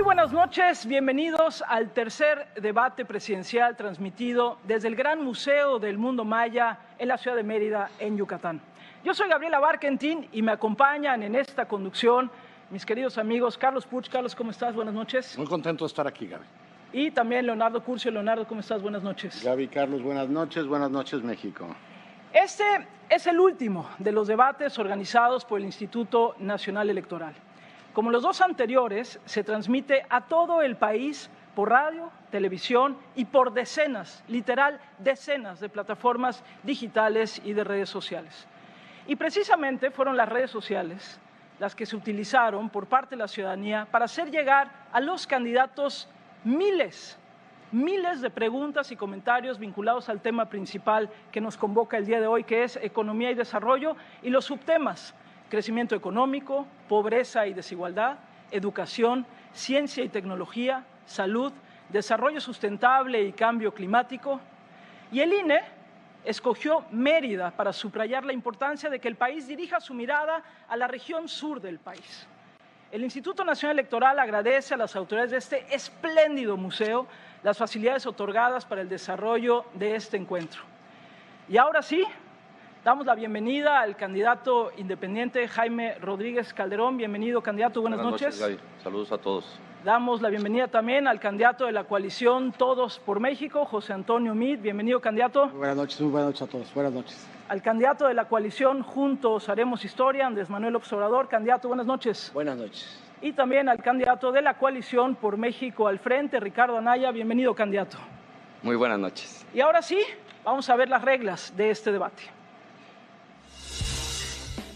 buenas noches, bienvenidos al tercer debate presidencial transmitido desde el Gran Museo del Mundo Maya en la ciudad de Mérida, en Yucatán. Yo soy Gabriela Barkentin y me acompañan en esta conducción mis queridos amigos Carlos Puch. Carlos, ¿cómo estás? Buenas noches. Muy contento de estar aquí, Gaby. Y también Leonardo Curcio. Leonardo, ¿cómo estás? Buenas noches. Gaby, Carlos, buenas noches, México. Este es el último de los debates organizados por el Instituto Nacional Electoral. Como los dos anteriores, se transmite a todo el país por radio, televisión y por decenas, literal decenas de plataformas digitales y de redes sociales. Y precisamente fueron las redes sociales las que se utilizaron por parte de la ciudadanía para hacer llegar a los candidatos miles de preguntas y comentarios vinculados al tema principal que nos convoca el día de hoy, que es economía y desarrollo, y los subtemas: crecimiento económico, pobreza y desigualdad, educación, ciencia y tecnología, salud, desarrollo sustentable y cambio climático. Y el INE escogió Mérida para subrayar la importancia de que el país dirija su mirada a la región sur del país. El Instituto Nacional Electoral agradece a las autoridades de este espléndido museo las facilidades otorgadas para el desarrollo de este encuentro. Y ahora sí, damos la bienvenida al candidato independiente Jaime Rodríguez Calderón. Bienvenido, candidato. Buenas noches. Gaby. Saludos a todos. Damos la bienvenida también al candidato de la coalición Todos por México, José Antonio Meade. Bienvenido, candidato. Muy buenas noches a todos. Buenas noches. Al candidato de la coalición Juntos Haremos Historia, Andrés Manuel Observador. Candidato, buenas noches. Buenas noches. Y también al candidato de la coalición por México al Frente, Ricardo Anaya. Bienvenido, candidato. Muy buenas noches. Y ahora sí, vamos a ver las reglas de este debate.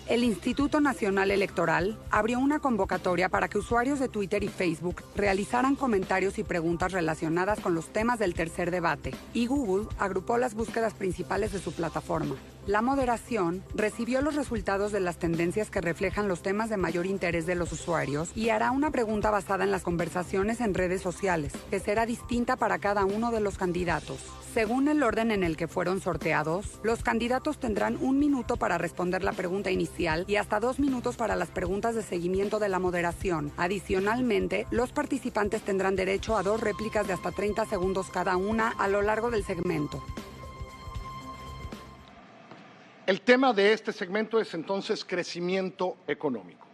El Instituto Nacional Electoral abrió una convocatoria para que usuarios de Twitter y Facebook realizaran comentarios y preguntas relacionadas con los temas del tercer debate, y Google agrupó las búsquedas principales de su plataforma. La moderación recibió los resultados de las tendencias que reflejan los temas de mayor interés de los usuarios y hará una pregunta basada en las conversaciones en redes sociales, que será distinta para cada uno de los candidatos. Según el orden en el que fueron sorteados, los candidatos tendrán 1 minuto para responder la pregunta inicial y hasta 2 minutos para las preguntas de seguimiento de la moderación. Adicionalmente, los participantes tendrán derecho a 2 réplicas de hasta 30 segundos cada una a lo largo del segmento. El tema de este segmento es entonces crecimiento económico.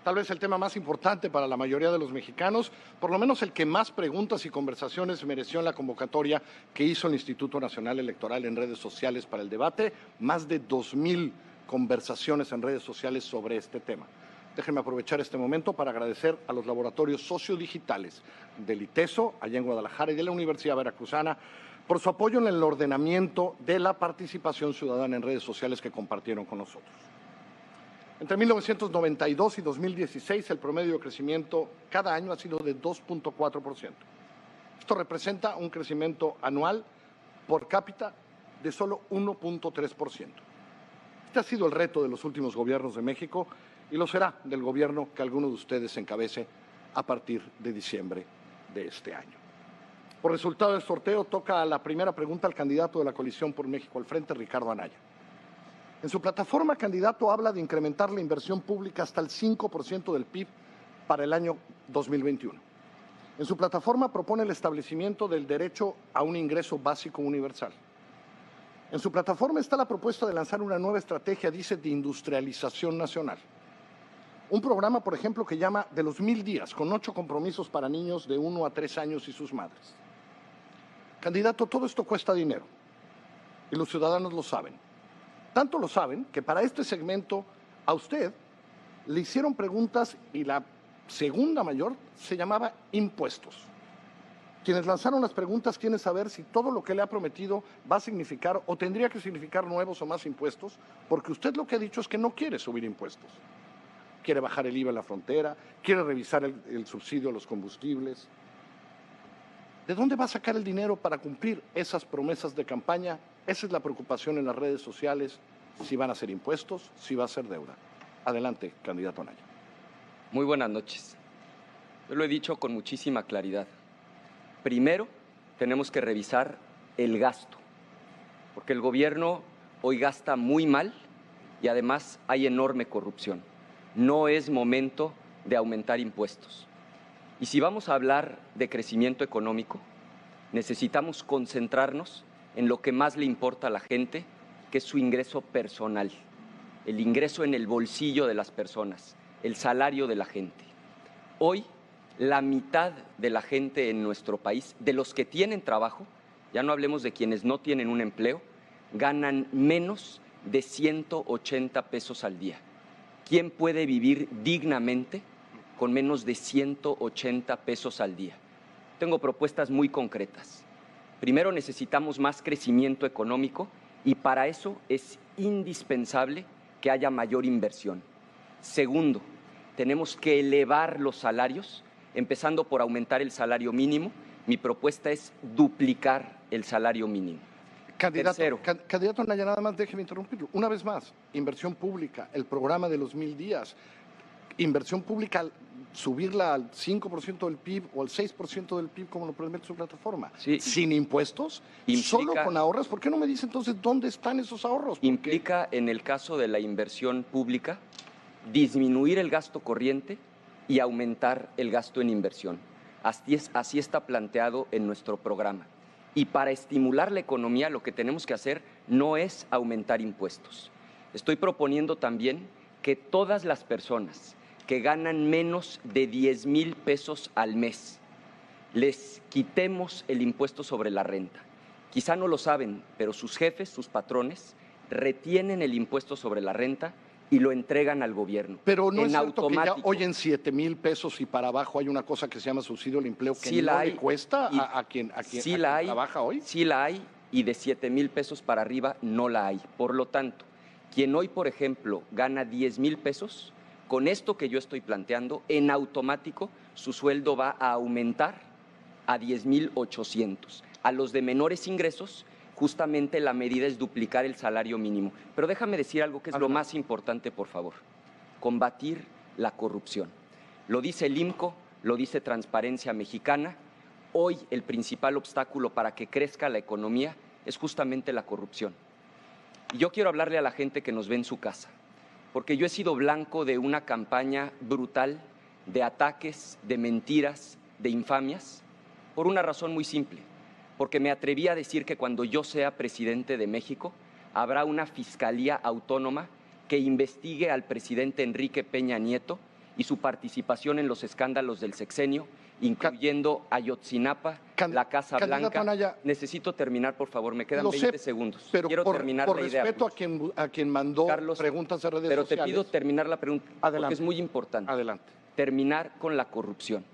Tal vez el tema más importante para la mayoría de los mexicanos, por lo menos el que más preguntas y conversaciones mereció en la convocatoria que hizo el Instituto Nacional Electoral en redes sociales para el debate. Más de 2,000 conversaciones en redes sociales sobre este tema. Déjenme aprovechar este momento para agradecer a los laboratorios sociodigitales del ITESO, allá en Guadalajara, y de la Universidad Veracruzana, por su apoyo en el ordenamiento de la participación ciudadana en redes sociales que compartieron con nosotros. Entre 1992 y 2016, el promedio de crecimiento cada año ha sido de 2,4%. Esto representa un crecimiento anual por cápita de solo 1,3%. Este ha sido el reto de los últimos gobiernos de México y lo será del gobierno que alguno de ustedes encabece a partir de diciembre de este año. Por resultado del sorteo, toca la primera pregunta al candidato de la coalición por México al Frente, Ricardo Anaya. En su plataforma, candidato habla de incrementar la inversión pública hasta el 5% del PIB para el año 2021. En su plataforma propone el establecimiento del derecho a un ingreso básico universal. En su plataforma está la propuesta de lanzar una nueva estrategia, dice, de industrialización nacional. Un programa, por ejemplo, que llama de los 1000 días, con 8 compromisos para niños de 1 a 3 años y sus madres. Candidato, todo esto cuesta dinero y los ciudadanos lo saben. Tanto lo saben que para este segmento a usted le hicieron preguntas y la segunda mayor se llamaba impuestos. Quienes lanzaron las preguntas quieren saber si todo lo que le ha prometido va a significar o tendría que significar nuevos o más impuestos, porque usted lo que ha dicho es que no quiere subir impuestos. Quiere bajar el IVA en la frontera, quiere revisar el subsidio a los combustibles. ¿De dónde va a sacar el dinero para cumplir esas promesas de campaña? Esa es la preocupación en las redes sociales, si van a ser impuestos, si va a ser deuda. Adelante, candidato Anaya. Muy buenas noches. Yo lo he dicho con muchísima claridad. Primero, tenemos que revisar el gasto, porque el gobierno hoy gasta muy mal y además hay enorme corrupción. No es momento de aumentar impuestos. Y si vamos a hablar de crecimiento económico, necesitamos concentrarnos en lo que más le importa a la gente, que es su ingreso personal, el ingreso en el bolsillo de las personas, el salario de la gente. Hoy, la mitad de la gente en nuestro país, de los que tienen trabajo, ya no hablemos de quienes no tienen un empleo, ganan menos de 180 pesos al día. ¿Quién puede vivir dignamente con menos de 180 pesos al día? Tengo propuestas muy concretas. Primero, necesitamos más crecimiento económico y para eso es indispensable que haya mayor inversión. Segundo, tenemos que elevar los salarios, empezando por aumentar el salario mínimo. Mi propuesta es duplicar el salario mínimo. Candidato Anaya, nada más déjeme interrumpirlo. Una vez más, inversión pública, el programa de los 1000 días, inversión pública, subirla al 5% del PIB o al 6% del PIB como lo promete su plataforma. Sí. Sin impuestos, solo con ahorros. ¿Por qué no me dice entonces dónde están esos ahorros? Implica, en el caso de la inversión pública, disminuir el gasto corriente y aumentar el gasto en inversión. Así está planteado en nuestro programa. Y para estimular la economía lo que tenemos que hacer no es aumentar impuestos. Estoy proponiendo también que todas las personas que ganan menos de 10,000 pesos al mes les quitemos el impuesto sobre la renta. Quizá no lo saben, pero sus jefes, sus patrones, retienen el impuesto sobre la renta y lo entregan al gobierno. Pero no en es cierto automático. que ya hoy en 7,000 pesos y para abajo hay una cosa que se llama subsidio al empleo que Sí no la hay, le cuesta y a quien sí la hay, trabaja hoy. Sí la hay, y de 7,000 pesos para arriba no la hay. Por lo tanto, quien hoy, por ejemplo, gana 10,000 pesos, con esto que yo estoy planteando, en automático su sueldo va a aumentar a 10,800. A los de menores ingresos, justamente la medida es duplicar el salario mínimo. Pero déjame decir algo que es lo más importante, por favor. Combatir la corrupción. Lo dice el IMCO, lo dice Transparencia Mexicana. Hoy el principal obstáculo para que crezca la economía es justamente la corrupción. Y yo quiero hablarle a la gente que nos ve en su casa, porque yo he sido blanco de una campaña brutal de ataques, de mentiras, de infamias, por una razón muy simple, porque me atreví a decir que cuando yo sea presidente de México, habrá una fiscalía autónoma que investigue al presidente Enrique Peña Nieto y su participación en los escándalos del sexenio, incluyendo Ayotzinapa, la Casa Blanca. Anaya, necesito terminar, por favor, me quedan 20 segundos. Pero quiero terminar la idea. Respeto a quien mandó Carlos, preguntas de redes pero sociales. te pido terminar la pregunta, Adelante. porque es muy importante. Adelante. Terminar con la corrupción.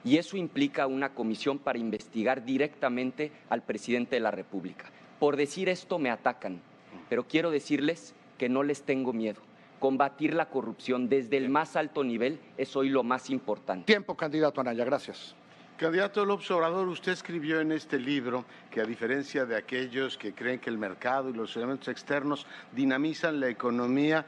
Y eso implica una comisión para investigar directamente al presidente de la República. Por decir esto me atacan, pero quiero decirles que no les tengo miedo. Combatir la corrupción desde el más alto nivel es hoy lo más importante. Tiempo, candidato Anaya, gracias. Candidato López Obrador, usted escribió en este libro que a diferencia de aquellos que creen que el mercado y los elementos externos dinamizan la economía,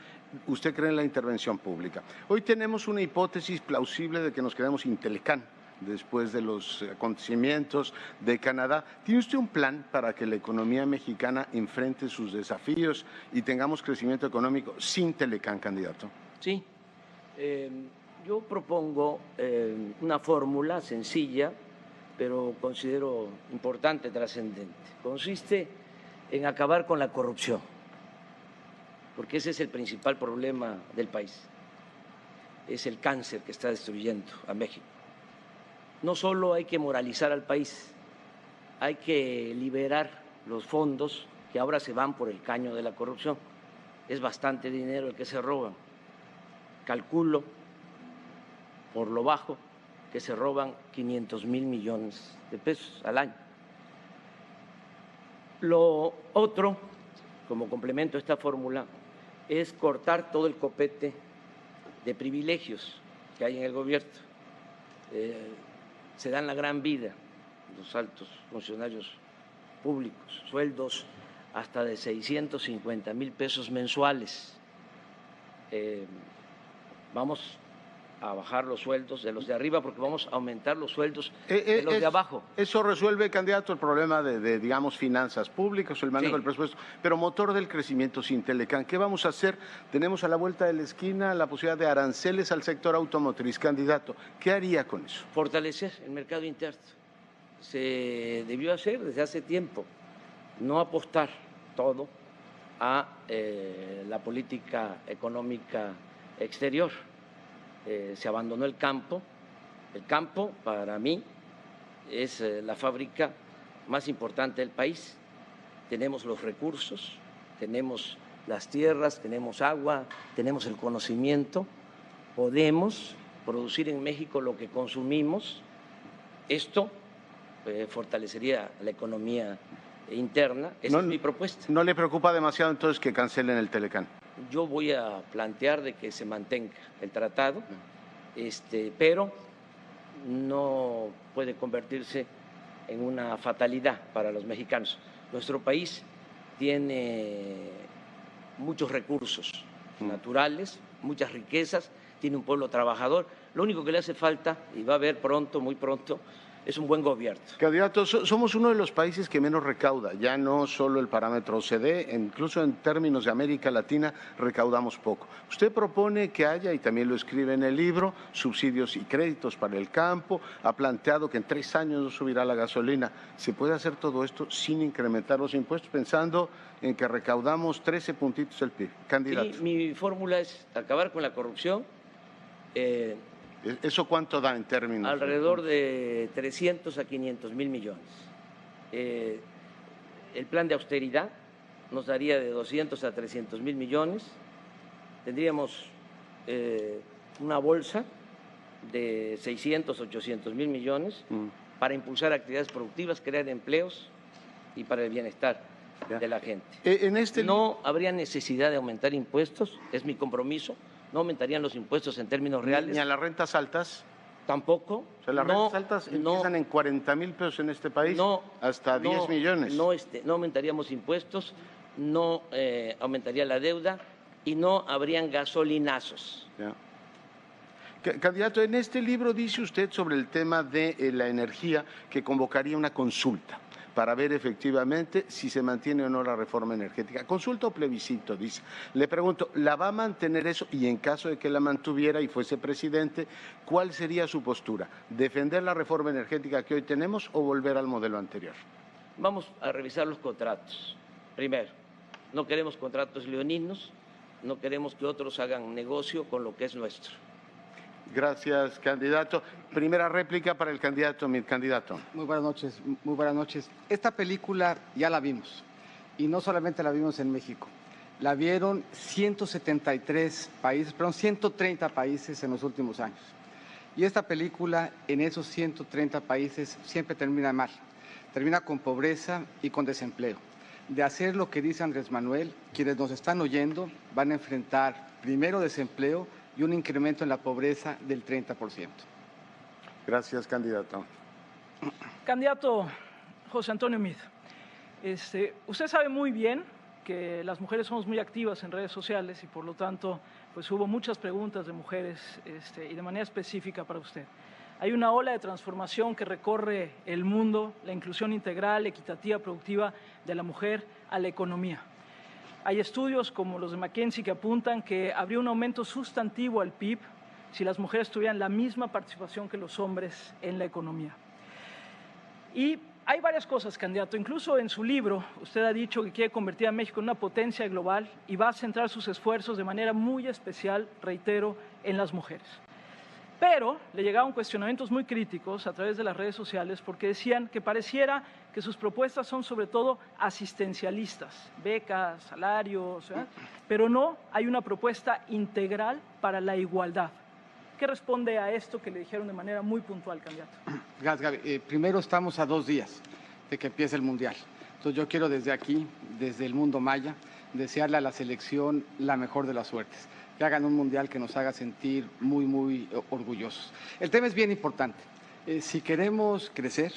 usted cree en la intervención pública. Hoy tenemos una hipótesis plausible de que nos quedemos sin Telecán después de los acontecimientos de Canadá. ¿Tiene usted un plan para que la economía mexicana enfrente sus desafíos y tengamos crecimiento económico sin Telecán, candidato? Sí. Yo propongo una fórmula sencilla, pero considero importante, trascendente. Consiste en acabar con la corrupción, porque ese es el principal problema del país. Es el cáncer que está destruyendo a México. No solo hay que moralizar al país, hay que liberar los fondos que ahora se van por el caño de la corrupción. Es bastante dinero el que se roban. Calculo, por lo bajo, que se roban 500,000 millones de pesos al año. Lo otro, como complemento a esta fórmula, es cortar todo el copete de privilegios que hay en el gobierno. Se dan la gran vida los altos funcionarios públicos, sueldos hasta de 650,000 pesos mensuales. Vamos a bajar los sueldos de los de arriba porque vamos a aumentar los sueldos de los de abajo. Eso resuelve, candidato, el problema de digamos, finanzas públicas o el manejo Sí. del presupuesto, pero motor del crecimiento sin Telecán. ¿Qué vamos a hacer? Tenemos a la vuelta de la esquina la posibilidad de aranceles al sector automotriz. Candidato, ¿qué haría con eso? Fortalecer el mercado interno. Se debió hacer desde hace tiempo, no apostar todo a la política económica exterior. Se abandonó el campo. El campo, para mí, es la fábrica más importante del país. Tenemos los recursos, tenemos las tierras, tenemos agua, tenemos el conocimiento. Podemos producir en México lo que consumimos. Esto fortalecería la economía interna. Esa es mi propuesta. ¿No le preocupa demasiado entonces que cancelen el Telecán? Yo voy a plantear de que se mantenga el tratado, pero no puede convertirse en una fatalidad para los mexicanos. Nuestro país tiene muchos recursos naturales, muchas riquezas, tiene un pueblo trabajador. Lo único que le hace falta, y va a haber pronto, muy pronto, es un buen gobierno. Candidato, somos uno de los países que menos recauda, ya no solo el parámetro OCDE, incluso en términos de América Latina recaudamos poco. Usted propone que haya, y también lo escribe en el libro, subsidios y créditos para el campo, ha planteado que en 3 años no subirá la gasolina. ¿Se puede hacer todo esto sin incrementar los impuestos, pensando en que recaudamos 13 puntitos del PIB? Candidato. Sí, mi fórmula es acabar con la corrupción. ¿Eso cuánto da en términos? Alrededor de 300 a 500 mil millones. El plan de austeridad nos daría de 200 a 300 mil millones. Tendríamos una bolsa de 600, 800 mil millones para impulsar actividades productivas, crear empleos y para el bienestar de la gente. No habría necesidad de aumentar impuestos, es mi compromiso. No aumentarían los impuestos en términos reales. ¿Ni a las rentas altas? Tampoco. O sea, las rentas altas empiezan en 40,000 pesos en este país, hasta 10 millones. No aumentaríamos impuestos, no aumentaría la deuda y no habrían gasolinazos. Ya. Candidato, en este libro dice usted sobre el tema de la energía que convocaría una consulta para ver efectivamente si se mantiene o no la reforma energética. Consulta o plebiscito, dice. Le pregunto, ¿la va a mantener eso? Y en caso de que la mantuviera y fuese presidente, ¿cuál sería su postura? ¿Defender la reforma energética que hoy tenemos o volver al modelo anterior? Vamos a revisar los contratos. Primero, no queremos contratos leoninos, no queremos que otros hagan negocio con lo que es nuestro. Gracias, candidato. Primera réplica para el candidato, mi candidato. Muy buenas noches, muy buenas noches. Esta película ya la vimos, y no solamente la vimos en México, la vieron 173 países, perdón, 130 países en los últimos años. Y esta película en esos 130 países siempre termina mal, termina con pobreza y con desempleo. De hacer lo que dice Andrés Manuel, quienes nos están oyendo van a enfrentar primero desempleo y un incremento en la pobreza del 30%. Gracias, candidato. Candidato José Antonio Meade, usted sabe muy bien que las mujeres somos muy activas en redes sociales y por lo tanto pues hubo muchas preguntas de mujeres y de manera específica para usted. Hay una ola de transformación que recorre el mundo, la inclusión integral, equitativa, productiva de la mujer a la economía. Hay estudios como los de McKinsey que apuntan que habría un aumento sustantivo al PIB si las mujeres tuvieran la misma participación que los hombres en la economía. Y hay varias cosas, candidato. Incluso en su libro usted ha dicho que quiere convertir a México en una potencia global y va a centrar sus esfuerzos de manera muy especial, reitero, en las mujeres. Pero le llegaban cuestionamientos muy críticos a través de las redes sociales porque decían que pareciera que sus propuestas son sobre todo asistencialistas, becas, salarios, pero no hay una propuesta integral para la igualdad. ¿Qué responde a esto que le dijeron de manera muy puntual, candidato? Gracias, Gaby. Primero estamos a 2 días de que empiece el Mundial. Entonces yo quiero desde aquí, desde el mundo maya, desearle a la selección la mejor de las suertes. Que hagan un Mundial que nos haga sentir muy, muy orgullosos. El tema es bien importante. Si queremos crecer,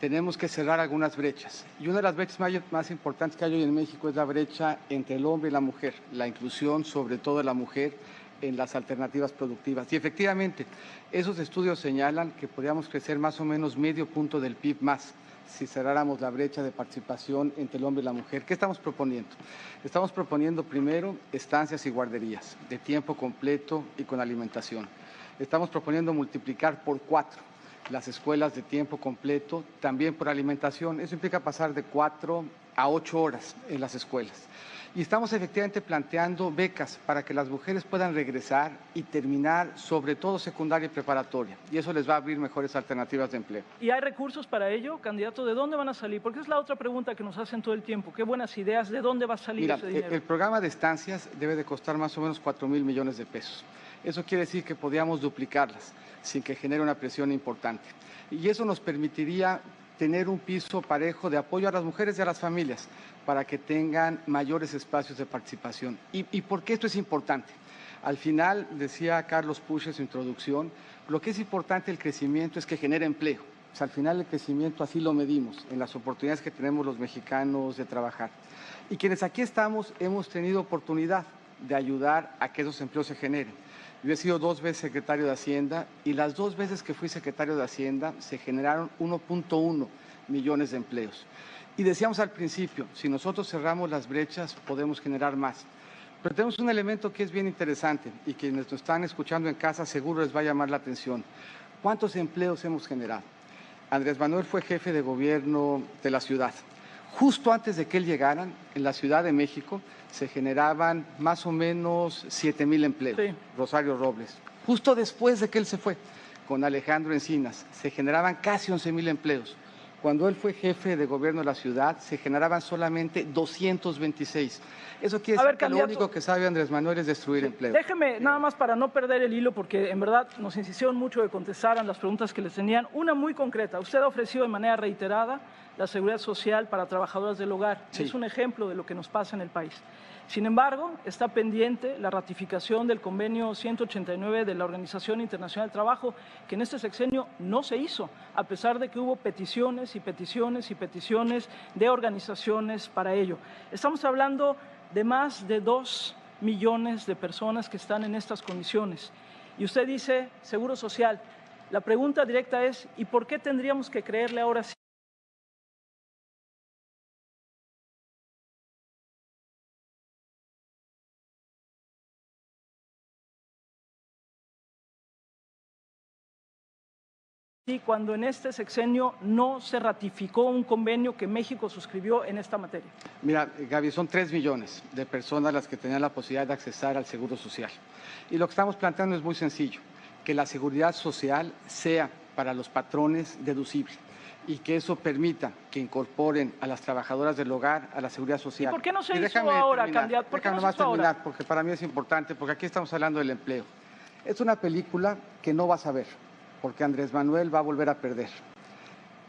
tenemos que cerrar algunas brechas. Y una de las brechas más importantes que hay hoy en México es la brecha entre el hombre y la mujer, la inclusión sobre todo de la mujer en las alternativas productivas. Y efectivamente, esos estudios señalan que podríamos crecer más o menos medio punto del PIB más si cerráramos la brecha de participación entre el hombre y la mujer. ¿Qué estamos proponiendo? Estamos proponiendo primero estancias y guarderías de tiempo completo y con alimentación. Estamos proponiendo multiplicar por 4 las escuelas de tiempo completo, también por alimentación. Eso implica pasar de 4 a 8 horas en las escuelas. Y estamos efectivamente planteando becas para que las mujeres puedan regresar y terminar, sobre todo secundaria y preparatoria. Y eso les va a abrir mejores alternativas de empleo. ¿Y hay recursos para ello, candidato? ¿De dónde van a salir? Porque es la otra pregunta que nos hacen todo el tiempo. ¿Qué buenas ideas? ¿De dónde va a salir ese dinero? El programa de estancias debe de costar más o menos 4,000 millones de pesos. Eso quiere decir que podríamos duplicarlas sin que genere una presión importante. Y eso nos permitiría tener un piso parejo de apoyo a las mujeres y a las familias para que tengan mayores espacios de participación. ¿Y por qué esto es importante? Al final, decía Carlos Puch en su introducción, lo que es importante el crecimiento es que genere empleo. O sea, al final el crecimiento así lo medimos, en las oportunidades que tenemos los mexicanos de trabajar. Y quienes aquí estamos hemos tenido oportunidad de ayudar a que esos empleos se generen. Yo he sido 2 veces secretario de Hacienda y las 2 veces que fui secretario de Hacienda se generaron 1.1 millones de empleos. Y decíamos al principio, si nosotros cerramos las brechas podemos generar más. Pero tenemos un elemento que es bien interesante y quienes nos están escuchando en casa seguro les va a llamar la atención. ¿Cuántos empleos hemos generado? Andrés Manuel fue jefe de gobierno de la ciudad. Justo antes de que él llegara, en la Ciudad de México se generaban más o menos 7,000 empleos. Sí. Rosario Robles. Justo después de que él se fue, con Alejandro Encinas, se generaban casi 11,000 empleos. Cuando él fue jefe de gobierno de la ciudad, se generaban solamente 226. Eso quiere decir que lo único que sabe Andrés Manuel es destruir empleo. Déjeme, nada más para no perder el hilo, porque en verdad nos insistieron mucho de contestaran las preguntas que les tenían. Una muy concreta. Usted ha ofrecido de manera reiterada la seguridad social para trabajadoras del hogar. Sí. Es un ejemplo de lo que nos pasa en el país. Sin embargo, está pendiente la ratificación del convenio 189 de la Organización Internacional del Trabajo, que en este sexenio no se hizo, a pesar de que hubo peticiones y peticiones y peticiones de organizaciones para ello. Estamos hablando de más de 2 millones de personas que están en estas condiciones. Y usted dice, Seguro Social. La pregunta directa es, ¿y por qué tendríamos que creerle ahora sí? Cuando en este sexenio no se ratificó un convenio que México suscribió en esta materia? Mira, Gaby, son 3 millones de personas las que tenían la posibilidad de accesar al Seguro Social. Y lo que estamos planteando es muy sencillo, que la seguridad social sea para los patrones deducible y que eso permita que incorporen a las trabajadoras del hogar a la seguridad social. ¿Y por qué no se hizo ahora, candidato? ¿Por qué no se hizo ahora? Porque para mí es importante, porque aquí estamos hablando del empleo. Es una película que no vas a ver, porque Andrés Manuel va a volver a perder.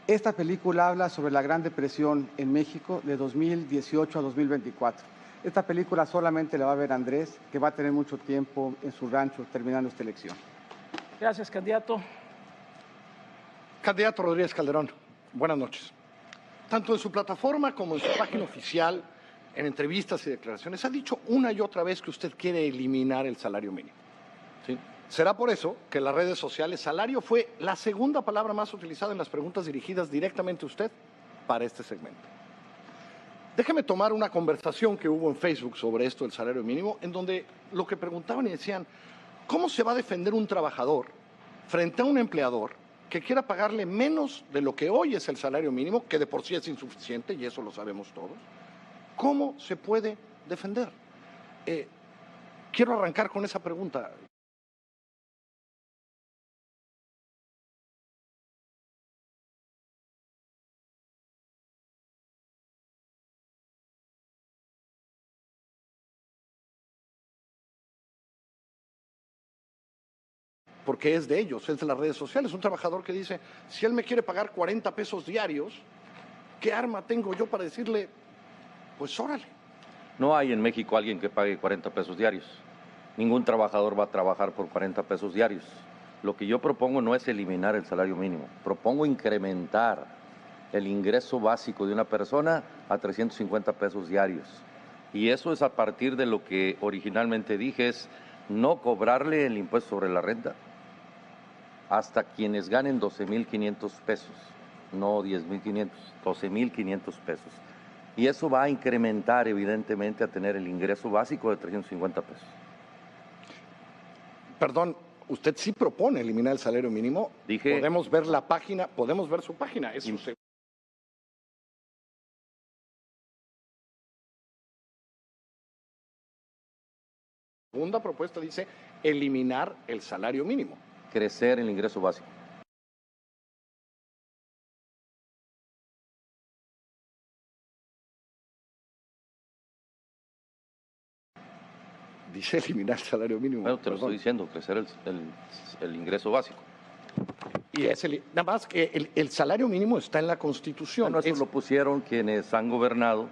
Esta película habla sobre la Gran Depresión en México de 2018 a 2024. Esta película solamente la va a ver Andrés, que va a tener mucho tiempo en su rancho terminando esta elección. Gracias, candidato. Candidato Rodríguez Calderón, buenas noches. Tanto en su plataforma como en su página oficial, en entrevistas y declaraciones, ha dicho una y otra vez que usted quiere eliminar el salario mínimo. ¿Sí? Será por eso que en las redes sociales salario fue la segunda palabra más utilizada en las preguntas dirigidas directamente a usted para este segmento. Déjeme tomar una conversación que hubo en Facebook sobre esto del salario mínimo, en donde lo que preguntaban y decían, ¿cómo se va a defender un trabajador frente a un empleador que quiera pagarle menos de lo que hoy es el salario mínimo, que de por sí es insuficiente, y eso lo sabemos todos? ¿Cómo se puede defender? Quiero arrancar con esa pregunta. Porque es de ellos, es de las redes sociales. Un trabajador que dice, si él me quiere pagar 40 pesos diarios, ¿qué arma tengo yo para decirle, pues órale? No hay en México alguien que pague 40 pesos diarios. Ningún trabajador va a trabajar por 40 pesos diarios. Lo que yo propongo no es eliminar el salario mínimo, propongo incrementar el ingreso básico de una persona a 350 pesos diarios. Y eso es a partir de lo que originalmente dije, es no cobrarle el impuesto sobre la renta hasta quienes ganen 12,500 pesos, no 10,500, 12,500 pesos. Y eso va a incrementar evidentemente a tener el ingreso básico de 350 pesos. Perdón, usted sí propone eliminar el salario mínimo. Dije, podemos ver la página, podemos ver su página. Es su segunda propuesta, dice eliminar el salario mínimo. crecer el ingreso básico. Dice eliminar el salario mínimo. Bueno, te lo estoy diciendo, crecer el ingreso básico. Y es nada más que el salario mínimo está en la Constitución. Bueno, eso lo pusieron quienes han gobernado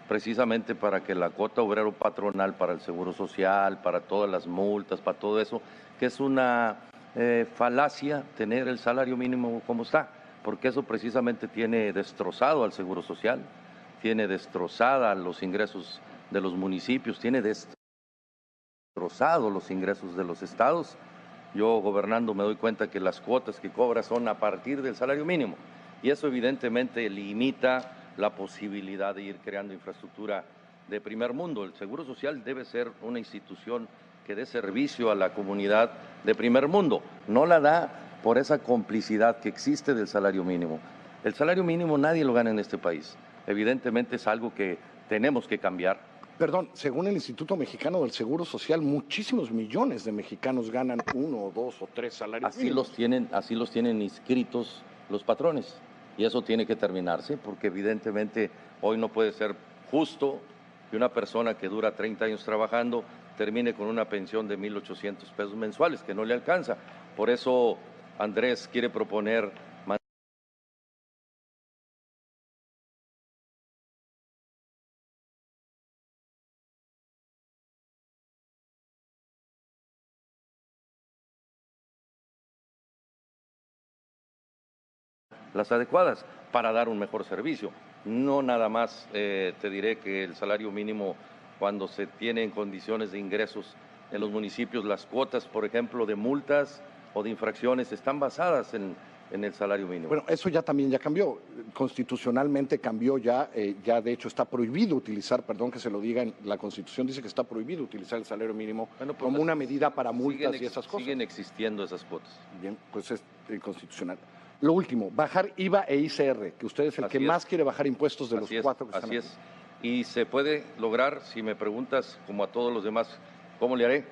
precisamente para que la cuota obrero patronal para el Seguro Social, para todas las multas, para todo eso, que es una falacia tener el salario mínimo como está, porque eso precisamente tiene destrozado al Seguro Social, tiene destrozada los ingresos de los municipios, tiene destrozado los ingresos de los estados. Yo gobernando me doy cuenta que las cuotas que cobra son a partir del salario mínimo y eso evidentemente limita la posibilidad de ir creando infraestructura de primer mundo. El Seguro Social debe ser una institución que dé servicio a la comunidad de primer mundo. No la da por esa complicidad que existe del salario mínimo. El salario mínimo nadie lo gana en este país. Evidentemente es algo que tenemos que cambiar. Perdón, según el Instituto Mexicano del Seguro Social, muchísimos millones de mexicanos ganan 1, 2 o 3 salarios mínimos. Así los tienen inscritos los patrones. Y eso tiene que terminarse porque evidentemente hoy no puede ser justo que una persona que dura 30 años trabajando termine con una pensión de 1,800 pesos mensuales, que no le alcanza. Por eso Andrés quiere proponer las adecuadas para dar un mejor servicio. No nada más te diré que el salario mínimo, cuando se tiene en condiciones de ingresos en los municipios, las cuotas, por ejemplo, de multas o de infracciones están basadas en el salario mínimo. Bueno, eso ya cambió. Constitucionalmente cambió ya de hecho está prohibido utilizar, perdón que se lo diga, en la Constitución dice que está prohibido utilizar el salario mínimo como una medida para multas y esas cosas. Siguen existiendo esas cuotas. Bien, pues es inconstitucional. Lo último, bajar IVA e ICR, que usted es el que más quiere bajar impuestos de los cuatro que están aquí. Así es. Y se puede lograr, si me preguntas, como a todos los demás, ¿cómo le haré?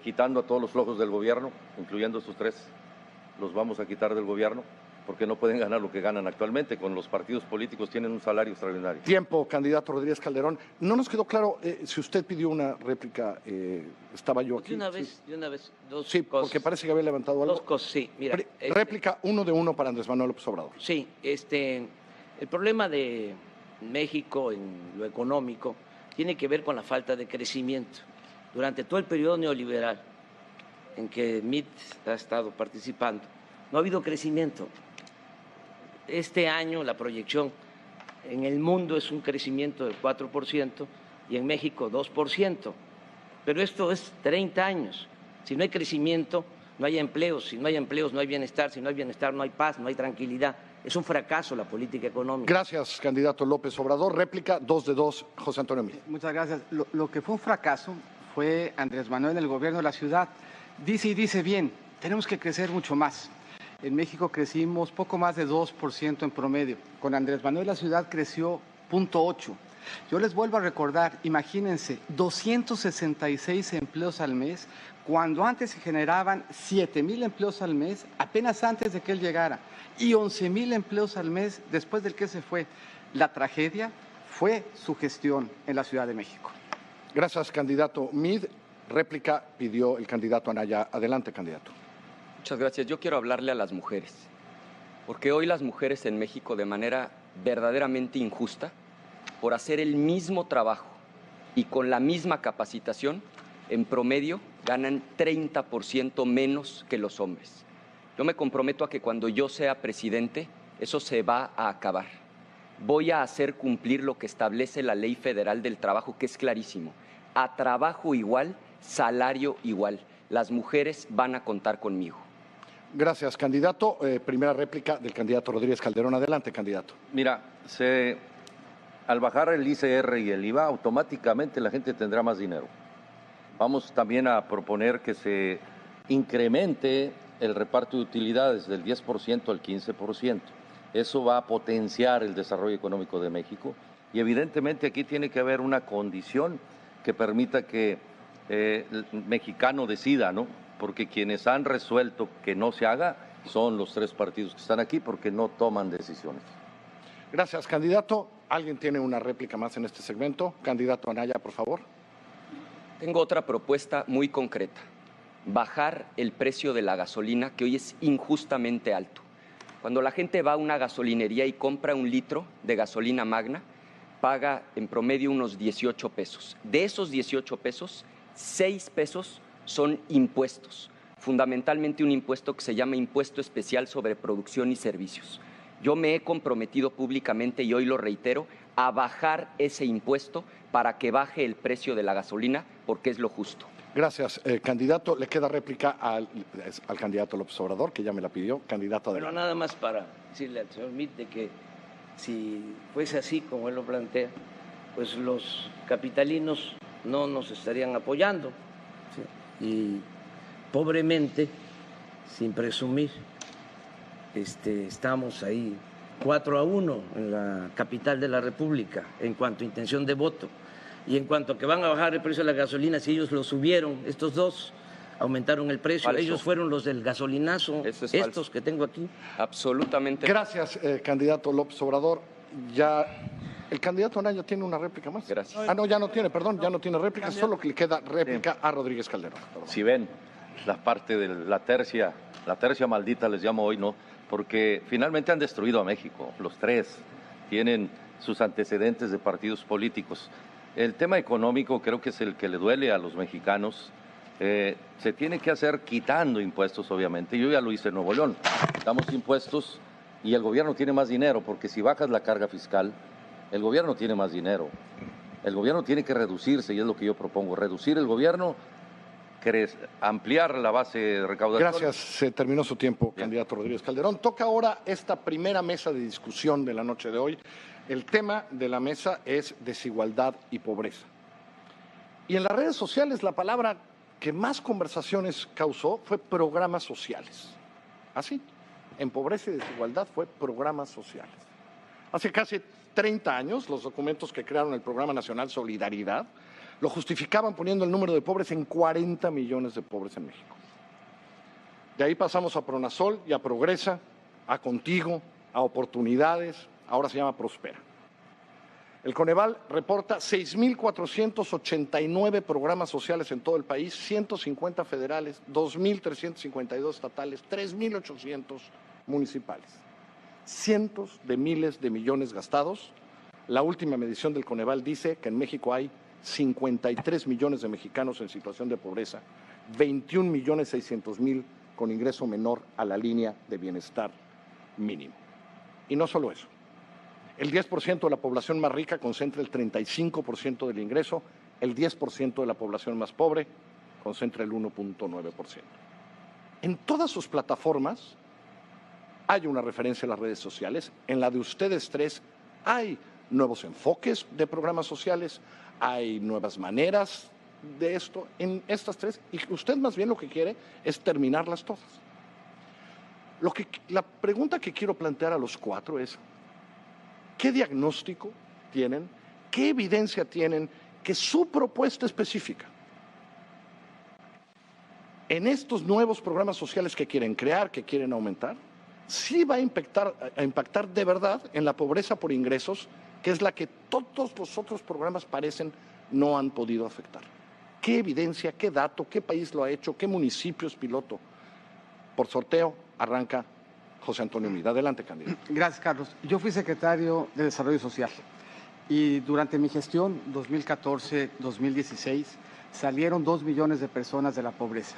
Quitando a todos los flojos del gobierno, incluyendo estos 3, los vamos a quitar del gobierno, porque no pueden ganar lo que ganan actualmente. Con los partidos políticos tienen un salario extraordinario. Tiempo, candidato Rodríguez Calderón. No nos quedó claro si usted pidió una réplica. Estaba yo aquí. De una vez, dos sí, cosas. porque parece que había levantado algo. Dos cosas, sí. Mira, réplica 1 de 1 para Andrés Manuel López Obrador. Sí, el problema de México en lo económico tiene que ver con la falta de crecimiento. Durante todo el periodo neoliberal en que MIT ha estado participando, no ha habido crecimiento. Este año la proyección en el mundo es un crecimiento del 4% y en México 2%. Pero esto es 30 años. Si no hay crecimiento, no hay empleos. Si no hay empleos, no hay bienestar. Si no hay bienestar, no hay paz, no hay tranquilidad. Es un fracaso la política económica. Gracias, candidato López Obrador. Réplica 2 de 2, José Antonio Meade. Muchas gracias. Lo que fue un fracaso fue Andrés Manuel en el gobierno de la ciudad. Dice y dice bien, tenemos que crecer mucho más. En México crecimos poco más de 2% en promedio. Con Andrés Manuel la ciudad creció 0.8%. Yo les vuelvo a recordar, imagínense, 266 empleos al mes, cuando antes se generaban 7,000 empleos al mes, apenas antes de que él llegara, y 11,000 empleos al mes después del que se fue. La tragedia fue su gestión en la Ciudad de México. Gracias, candidato Meade. Réplica pidió el candidato Anaya. Adelante, candidato. Muchas gracias. Yo quiero hablarle a las mujeres, porque hoy las mujeres en México, de manera verdaderamente injusta, por hacer el mismo trabajo y con la misma capacitación, en promedio ganan 30% menos que los hombres. Yo me comprometo a que cuando yo sea presidente, eso se va a acabar. Voy a hacer cumplir lo que establece la Ley Federal del Trabajo, que es clarísimo. a trabajo igual, salario igual. Las mujeres van a contar conmigo. Gracias, candidato. Primera réplica del candidato Rodríguez Calderón. Adelante, candidato. Mira, al bajar el ICR y el IVA, automáticamente la gente tendrá más dinero. Vamos también a proponer que se incremente el reparto de utilidades del 10% al 15%. Eso va a potenciar el desarrollo económico de México y evidentemente aquí tiene que haber una condición que permita que el mexicano decida, ¿no? Porque quienes han resuelto que no se haga son los tres partidos que están aquí porque no toman decisiones. Gracias, candidato. ¿Alguien tiene una réplica más en este segmento? Candidato Anaya, por favor. Tengo otra propuesta muy concreta. Bajar el precio de la gasolina, que hoy es injustamente alto. Cuando la gente va a una gasolinería y compra un litro de gasolina magna, paga en promedio unos 18 pesos. De esos 18 pesos, 6 pesos son impuestos, fundamentalmente un impuesto que se llama Impuesto Especial sobre Producción y Servicios. Yo me he comprometido públicamente, y hoy lo reitero, a bajar ese impuesto para que baje el precio de la gasolina, porque es lo justo. Gracias, candidato. Le queda réplica al candidato López Obrador, que ya me la pidió. Candidato adelante. Pero nada más para decirle al señor Mitt de que si fuese así como él lo plantea, pues los capitalinos no nos estarían apoyando. ¿Sí? Y pobremente, sin presumir, estamos ahí 4-1 en la capital de la República en cuanto a intención de voto. Y en cuanto a que van a bajar el precio de la gasolina, si ellos lo subieron, estos dos aumentaron el precio, Falso. Ellos fueron los del gasolinazo, Eso es estos falso. que tengo aquí. Absolutamente. Gracias, candidato López Obrador. Ya el candidato Anaya tiene una réplica más. Gracias. Ah, no, ya no tiene, perdón, ya no tiene réplica, solo que le queda réplica a Rodríguez Calderón. Perdón. Si ven la parte de la tercia maldita les llamo hoy, ¿no? Porque finalmente han destruido a México, los tres tienen sus antecedentes de partidos políticos. El tema económico creo que es el que le duele a los mexicanos. Se tiene que hacer quitando impuestos, obviamente. Yo ya lo hice en Nuevo León. Quitamos impuestos y el gobierno tiene más dinero, porque si bajas la carga fiscal, el gobierno tiene más dinero. El gobierno tiene que reducirse y es lo que yo propongo. Reducir el gobierno, ampliar la base de recaudación. Gracias, se terminó su tiempo, candidato Rodríguez Calderón. Toca ahora esta primera mesa de discusión de la noche de hoy. El tema de la mesa es desigualdad y pobreza. Y en las redes sociales la palabra que más conversaciones causó fue programas sociales. Así, en pobreza y desigualdad fue programas sociales. Hace casi 30 años, los documentos que crearon el Programa Nacional Solidaridad lo justificaban poniendo el número de pobres en 40 millones de pobres en México. De ahí pasamos a Pronasol y a Progresa, a Contigo, a Oportunidades, ahora se llama Prospera. El Coneval reporta 6.489 programas sociales en todo el país, 150 federales, 2.352 estatales, 3.800 municipales. Cientos de miles de millones gastados. La última medición del Coneval dice que en México hay 53 millones de mexicanos en situación de pobreza, 21.600.000 con ingreso menor a la línea de bienestar mínimo. Y no solo eso. El 10% de la población más rica concentra el 35% del ingreso, el 10% de la población más pobre concentra el 1.9%. En todas sus plataformas hay una referencia a las redes sociales. En la de ustedes tres hay nuevos enfoques de programas sociales, hay nuevas maneras de esto en estas tres, y usted más bien lo que quiere es terminarlas todas. La pregunta que quiero plantear a los cuatro es: ¿qué diagnóstico tienen? ¿Qué evidencia tienen que su propuesta específica en estos nuevos programas sociales que quieren crear, que quieren aumentar, sí va a impactar de verdad en la pobreza por ingresos, que es la que todos los otros programas parecen no han podido afectar? ¿Qué evidencia, qué dato, qué país lo ha hecho, qué municipio es piloto? Por sorteo arranca José Antonio Meade. Adelante, candidato. Gracias, Carlos. Yo fui secretario de Desarrollo Social y durante mi gestión 2014-2016 salieron 2 millones de personas de la pobreza,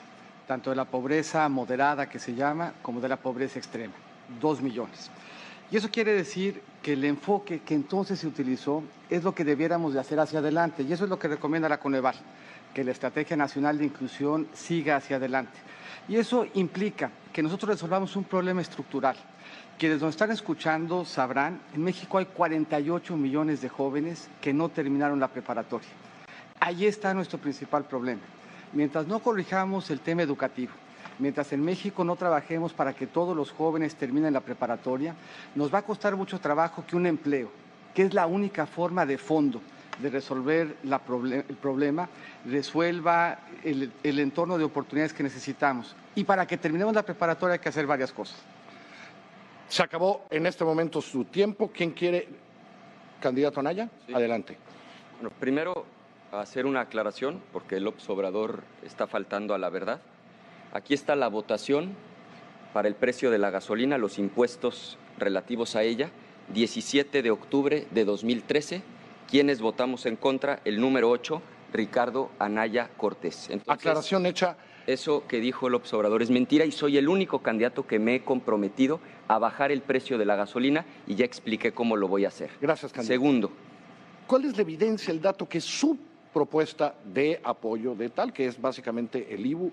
tanto de la pobreza moderada que se llama como de la pobreza extrema, 2 millones. Y eso quiere decir que el enfoque que entonces se utilizó es lo que debiéramos de hacer hacia adelante. Y eso es lo que recomienda la Coneval, que la Estrategia Nacional de Inclusión siga hacia adelante. Y eso implica que nosotros resolvamos un problema estructural. Quienes nos están escuchando sabrán, en México hay 48 millones de jóvenes que no terminaron la preparatoria. Ahí está nuestro principal problema. Mientras no corrijamos el tema educativo, mientras en México no trabajemos para que todos los jóvenes terminen la preparatoria, nos va a costar mucho trabajo que un empleo, que es la única forma de fondo de resolver el problema, resuelva el entorno de oportunidades que necesitamos. Y para que terminemos la preparatoria hay que hacer varias cosas. Se acabó en este momento su tiempo. ¿Quién quiere? Candidato Anaya, sí. Adelante. Bueno, primero hacer una aclaración, porque López Obrador está faltando a la verdad. Aquí está la votación para el precio de la gasolina, los impuestos relativos a ella, 17 de octubre de 2013. ¿Quiénes votamos en contra? El número 8, Ricardo Anaya Cortés. Entonces, aclaración hecha. Eso que dijo López Obrador es mentira y soy el único candidato que me he comprometido a bajar el precio de la gasolina y ya expliqué cómo lo voy a hacer. Gracias, candidato. Segundo. ¿Cuál es la evidencia, el dato que su propuesta de apoyo de tal, que es básicamente el IVU,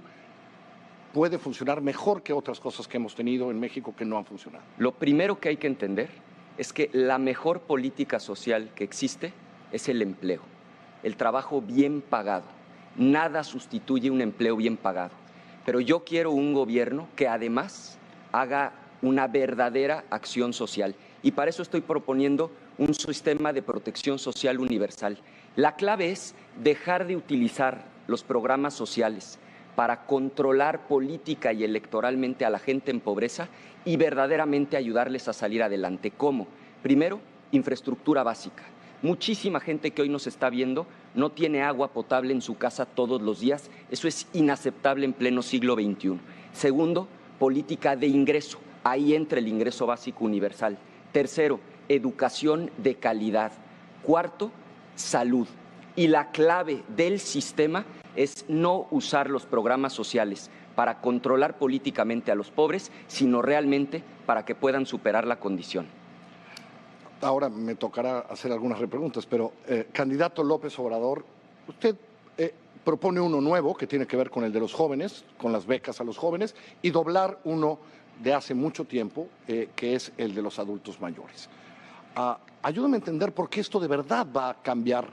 puede funcionar mejor que otras cosas que hemos tenido en México que no han funcionado? Lo primero que hay que entender es que la mejor política social que existe es el empleo, el trabajo bien pagado. Nada sustituye un empleo bien pagado. Pero yo quiero un gobierno que además haga una verdadera acción social. Y para eso estoy proponiendo un sistema de protección social universal. La clave es dejar de utilizar los programas sociales para controlar política y electoralmente a la gente en pobreza y verdaderamente ayudarles a salir adelante. ¿Cómo? Primero, infraestructura básica. Muchísima gente que hoy nos está viendo no tiene agua potable en su casa todos los días. Eso es inaceptable en pleno siglo XXI. Segundo, política de ingreso. Ahí entra el ingreso básico universal. Tercero, educación de calidad. Cuarto, salud. Y la clave del sistema es no usar los programas sociales para controlar políticamente a los pobres, sino realmente para que puedan superar la condición. Ahora me tocará hacer algunas repreguntas, pero candidato López Obrador, usted propone uno nuevo que tiene que ver con el de los jóvenes, con las becas a los jóvenes, y doblar uno de hace mucho tiempo, que es el de los adultos mayores. Ayúdame a entender por qué esto de verdad va a cambiar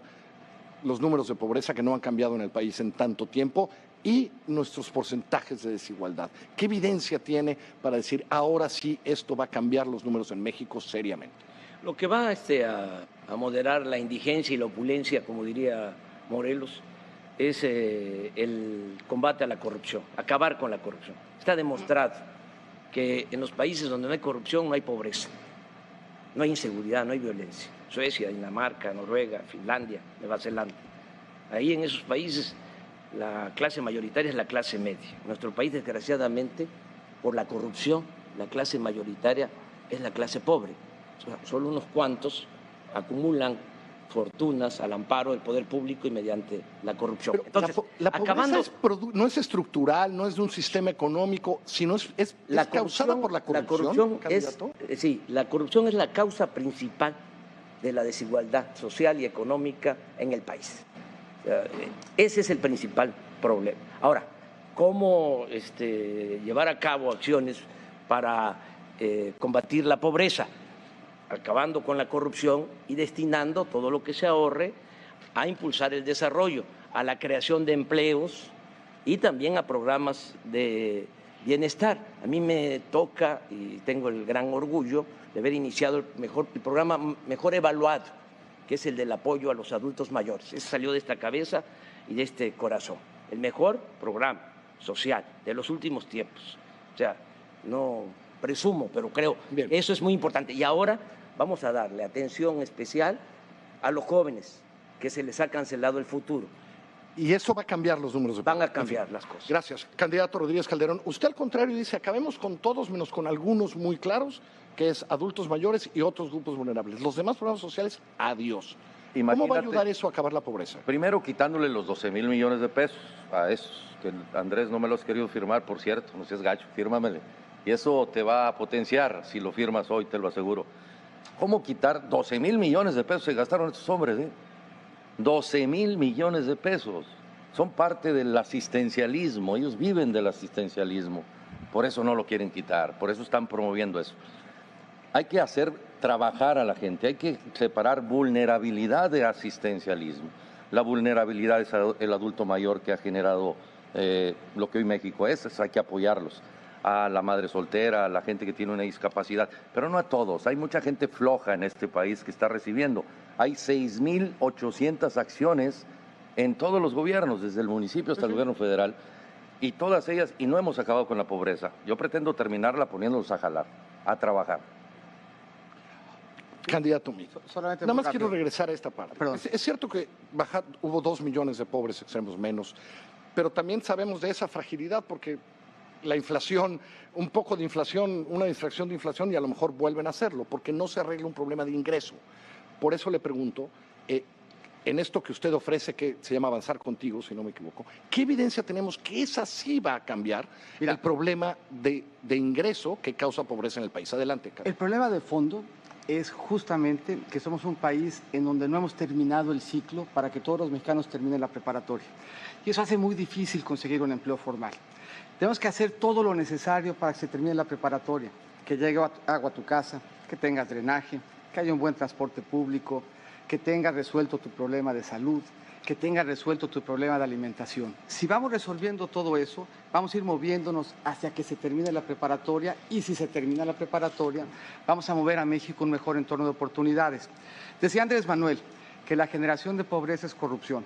los números de pobreza que no han cambiado en el país en tanto tiempo y nuestros porcentajes de desigualdad. ¿Qué evidencia tiene para decir ahora sí esto va a cambiar los números en México seriamente? Lo que va a moderar la indigencia y la opulencia, como diría Morelos, es el combate a la corrupción, acabar con la corrupción. Está demostrado que en los países donde no hay corrupción no hay pobreza, no hay inseguridad, no hay violencia. Suecia, Dinamarca, Noruega, Finlandia, Nueva Zelanda. Ahí en esos países la clase mayoritaria es la clase media. En nuestro país, desgraciadamente, por la corrupción, la clase mayoritaria es la clase pobre. Solo unos cuantos acumulan fortunas al amparo del poder público y mediante la corrupción. Pero entonces, la pobreza no es estructural, no es de un sistema económico, sino es causada por la corrupción. La corrupción es la causa principal de la desigualdad social y económica en el país. Ese es el principal problema. Ahora, ¿cómo llevar a cabo acciones para combatir la pobreza? Acabando con la corrupción y destinando todo lo que se ahorre a impulsar el desarrollo, a la creación de empleos y también a programas de bienestar. A mí me toca y tengo el gran orgullo de haber iniciado el programa mejor evaluado, que es el del apoyo a los adultos mayores. Ese salió de esta cabeza y de este corazón. El mejor programa social de los últimos tiempos. O sea, no presumo, pero creo que eso es muy importante. Y ahora vamos a darle atención especial a los jóvenes, que se les ha cancelado el futuro. Y eso va a cambiar los números de pobreza. Van a cambiar las cosas. Gracias. Candidato Rodríguez Calderón, usted al contrario dice, acabemos con todos menos con algunos muy claros, que es adultos mayores y otros grupos vulnerables. Los demás programas sociales, adiós. Imagínate, ¿cómo va a ayudar eso a acabar la pobreza? Primero, quitándole los 12,000 millones de pesos a esos, que Andrés no me los ha querido firmar, por cierto, no seas gacho, fírmamele. Y eso te va a potenciar si lo firmas hoy, te lo aseguro. ¿Cómo quitar 12,000 millones de pesos se gastaron estos hombres? 12,000 millones de pesos. Son parte del asistencialismo, ellos viven del asistencialismo. Por eso no lo quieren quitar, por eso están promoviendo eso. Hay que hacer trabajar a la gente, hay que separar vulnerabilidad de asistencialismo. La vulnerabilidad es el adulto mayor que ha generado lo que hoy México es, hay que apoyarlos. A la madre soltera, a la gente que tiene una discapacidad, pero no a todos. Hay mucha gente floja en este país que está recibiendo. Hay 6,800 acciones en todos los gobiernos, desde el municipio hasta el gobierno federal, y todas ellas, y no hemos acabado con la pobreza. Yo pretendo terminarla poniéndolos a jalar, a trabajar. Candidato Mico, Solamente nada más rápido. quiero regresar a esta parte. Perdón. Es cierto que hubo 2 millones de pobres extremos menos, pero también sabemos de esa fragilidad porque la inflación, un poco de inflación, una distracción de inflación y a lo mejor vuelven a hacerlo, porque no se arregla un problema de ingreso. Por eso le pregunto, en esto que usted ofrece, que se llama Avanzar Contigo, si no me equivoco, ¿qué evidencia tenemos que esa sí va a cambiar el problema de ingreso que causa pobreza en el país? Adelante, Carlos. El problema de fondo es justamente que somos un país en donde no hemos terminado el ciclo para que todos los mexicanos terminen la preparatoria. Y eso hace muy difícil conseguir un empleo formal. Tenemos que hacer todo lo necesario para que se termine la preparatoria, que llegue agua a tu casa, que tengas drenaje, que haya un buen transporte público, que tengas resuelto tu problema de salud, que tengas resuelto tu problema de alimentación. Si vamos resolviendo todo eso, vamos a ir moviéndonos hacia que se termine la preparatoria y si se termina la preparatoria, vamos a mover a México un mejor entorno de oportunidades. Decía Andrés Manuel que la generación de pobreza es corrupción.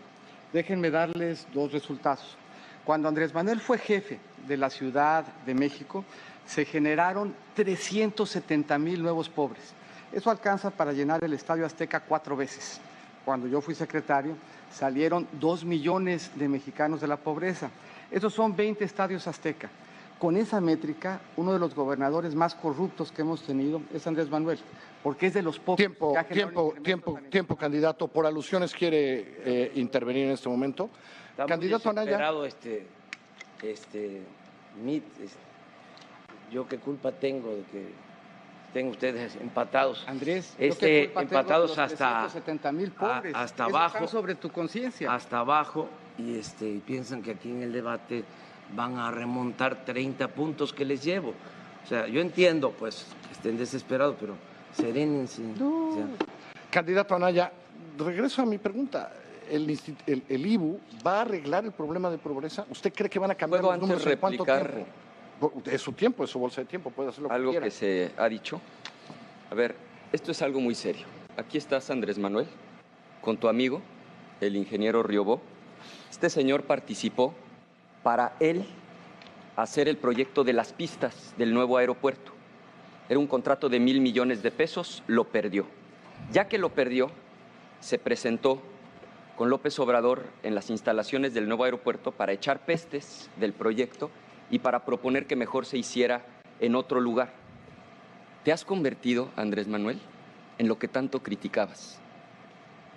Déjenme darles 2 resultados. Cuando Andrés Manuel fue jefe de la Ciudad de México, se generaron 370,000 nuevos pobres. Eso alcanza para llenar el Estadio Azteca 4 veces. Cuando yo fui secretario, salieron 2 millones de mexicanos de la pobreza. Esos son 20 estadios Azteca. Con esa métrica, uno de los gobernadores más corruptos que hemos tenido es Andrés Manuel, porque es de los pocos que ha generado un incremento Tiempo, candidato. Por alusiones quiere intervenir en este momento. Está muy Candidato Anaya. desesperado yo qué culpa tengo de que estén ustedes empatados. Andrés, empatados hasta 370,000 pobres. hasta Eso abajo, está sobre tu conciencia. hasta abajo y piensan que aquí en el debate van a remontar 30 puntos que les llevo. O sea, yo entiendo pues que estén desesperados, pero serénense. No. O sea, Candidato Anaya, regreso a mi pregunta. ¿El IBU va a arreglar el problema de pobreza? ¿Usted cree que van a cambiar ¿Puedo los números antes en cuánto replicar tiempo? Es su tiempo, es su bolsa de tiempo, puede hacer lo algo que quiera. que se ha dicho? A ver, esto es algo muy serio. Aquí estás, Andrés Manuel, con tu amigo, el ingeniero Riobó. Este señor participó para él hacer el proyecto de las pistas del nuevo aeropuerto. Era un contrato de 1,000 millones de pesos, lo perdió. Ya que lo perdió, se presentó con López Obrador en las instalaciones del nuevo aeropuerto para echar pestes del proyecto y para proponer que mejor se hiciera en otro lugar. Te has convertido, Andrés Manuel, en lo que tanto criticabas.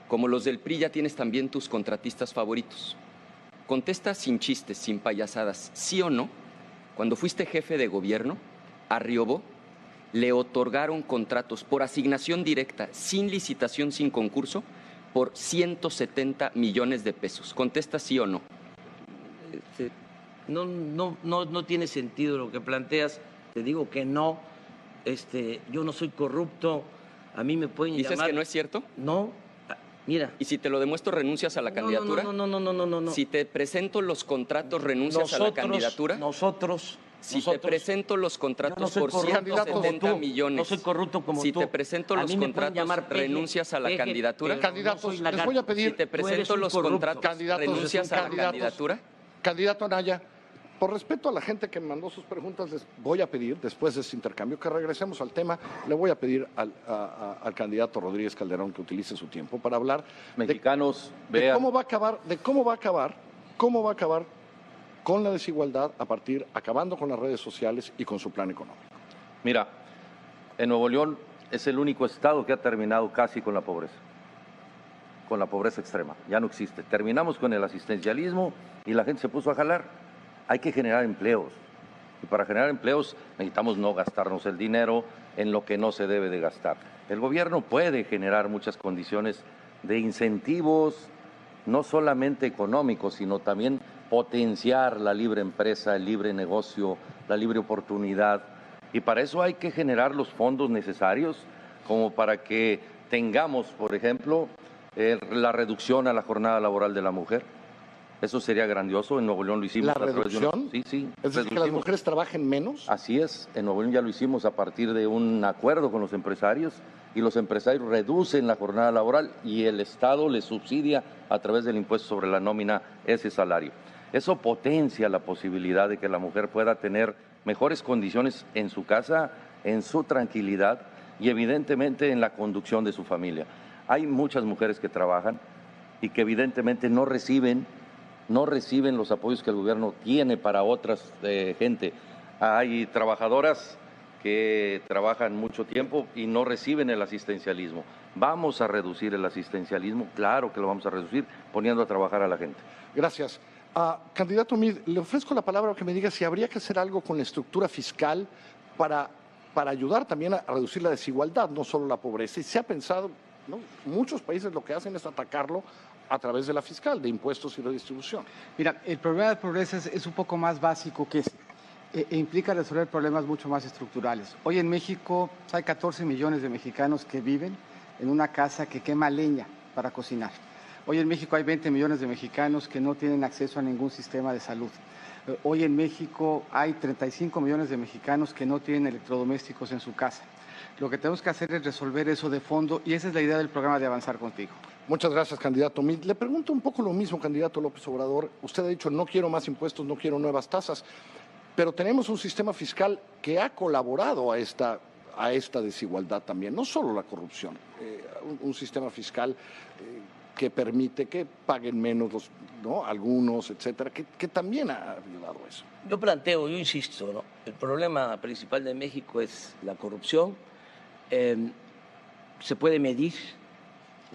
Como los del PRI, ya tienes también tus contratistas favoritos. Contesta sin chistes, sin payasadas, ¿sí o no? Cuando fuiste jefe de gobierno, a Riobó le otorgaron contratos por asignación directa, sin licitación, sin concurso, por 170 millones de pesos. Contesta sí o no. No tiene sentido lo que planteas. Te digo que no. Yo no soy corrupto. A mí me pueden ¿Dices llamar. que no es cierto? No. Mira. ¿Y si te lo demuestro, renuncias a la candidatura? No. Si te presento los contratos, ¿renuncias a la candidatura? Si te presento los contratos por 170 millones. No soy corrupto como tú. Si te presento los contratos, ¿renuncias a la candidatura? Candidatos, les voy a pedir. Si te presento los contratos, ¿renuncias a la candidatura? Candidato Anaya, por respeto a la gente que mandó sus preguntas, les voy a pedir, después de este intercambio, que regresemos al tema. Le voy a pedir al candidato Rodríguez Calderón que utilice su tiempo para hablar Mexicanos, de vean. cómo va a acabar con la desigualdad acabando con las redes sociales y con su plan económico. Mira, en Nuevo León es el único estado que ha terminado casi con la pobreza extrema, ya no existe. Terminamos con el asistencialismo y la gente se puso a jalar. Hay que generar empleos, Y para generar empleos necesitamos no gastarnos el dinero en lo que no se debe de gastar. El gobierno puede generar muchas condiciones de incentivos, no solamente económicos, sino también potenciar la libre empresa, el libre negocio, la libre oportunidad. Y para eso hay que generar los fondos necesarios como para que tengamos, por ejemplo, la reducción a la jornada laboral de la mujer. Eso sería grandioso. En Nuevo León lo hicimos. ¿La reducción? Sí. ¿Es decir, que las mujeres trabajen menos? Así es. En Nuevo León ya lo hicimos a partir de un acuerdo con los empresarios, y los empresarios reducen la jornada laboral y el Estado les subsidia a través del impuesto sobre la nómina ese salario. Eso potencia la posibilidad de que la mujer pueda tener mejores condiciones en su casa, en su tranquilidad y evidentemente en la conducción de su familia. Hay muchas mujeres que trabajan y que evidentemente no reciben los apoyos que el gobierno tiene para otras gente. Hay trabajadoras que trabajan mucho tiempo y no reciben el asistencialismo. Vamos a reducir el asistencialismo, claro que lo vamos a reducir, poniendo a trabajar a la gente. Gracias. Candidato Meade, le ofrezco la palabra que me diga si habría que hacer algo con la estructura fiscal para ayudar también a reducir la desigualdad, no solo la pobreza. Y se ha pensado, ¿no? Muchos países lo que hacen es atacarlo a través de la fiscal, de impuestos y redistribución. Mira, el problema de pobreza es un poco más básico que ese. Implica resolver problemas mucho más estructurales. Hoy en México hay 14 millones de mexicanos que viven en una casa que quema leña para cocinar. Hoy en México hay 20 millones de mexicanos que no tienen acceso a ningún sistema de salud. Hoy en México hay 35 millones de mexicanos que no tienen electrodomésticos en su casa. Lo que tenemos que hacer es resolver eso de fondo y esa es la idea del programa de Avanzar Contigo. Muchas gracias, candidato Meade. Le pregunto un poco lo mismo, candidato López Obrador. Usted ha dicho, no quiero más impuestos, no quiero nuevas tasas, pero tenemos un sistema fiscal que ha colaborado a esta desigualdad también, no solo la corrupción, un sistema fiscal que permite que paguen menos algunos, etcétera, que también ha ayudado a eso. Yo insisto, ¿no? El problema principal de México es la corrupción. Se puede medir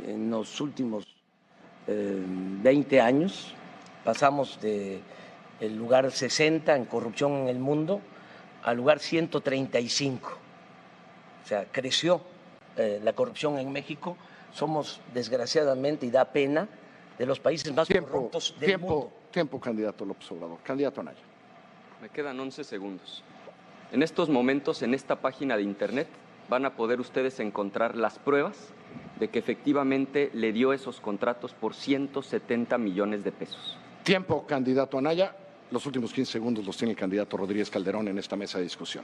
en los últimos 20 años, pasamos del lugar 60 en corrupción en el mundo al lugar 135. O sea, creció la corrupción en México. Somos, desgraciadamente, y da pena, de los países más corruptos del mundo. Tiempo, candidato López Obrador. Candidato Anaya. Me quedan 11 segundos. En estos momentos, en esta página de internet, van a poder ustedes encontrar las pruebas de que efectivamente le dio esos contratos por 170 millones de pesos. Tiempo, candidato Anaya. Los últimos 15 segundos los tiene el candidato Rodríguez Calderón en esta mesa de discusión.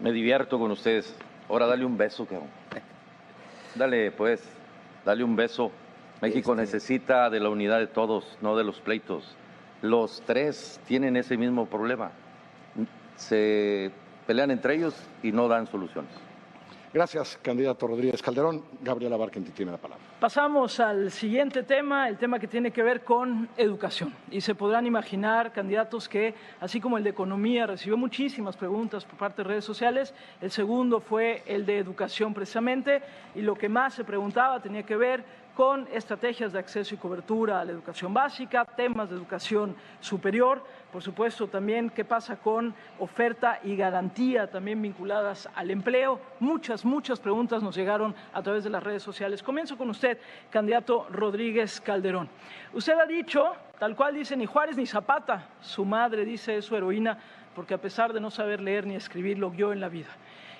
Me divierto con ustedes. Ahora dale un beso, cabrón. Dale, pues, dale un beso. México necesita de la unidad de todos, no de los pleitos. Los tres tienen ese mismo problema. Se pelean entre ellos y no dan soluciones. Gracias, candidato Rodríguez Calderón. Gabriela Barquenti tiene la palabra. Pasamos al siguiente tema, el tema que tiene que ver con educación. Y se podrán imaginar, candidatos, que así como el de economía recibió muchísimas preguntas por parte de redes sociales, el segundo fue el de educación precisamente, y lo que más se preguntaba tenía que ver con estrategias de acceso y cobertura a la educación básica, temas de educación superior, por supuesto también qué pasa con oferta y garantía también vinculadas al empleo. Muchas preguntas nos llegaron a través de las redes sociales. Comienzo con usted, candidato Rodríguez Calderón. Usted ha dicho, tal cual dice, ni Juárez ni Zapata, su madre dice es su heroína, porque a pesar de no saber leer ni escribir, lo guió en la vida.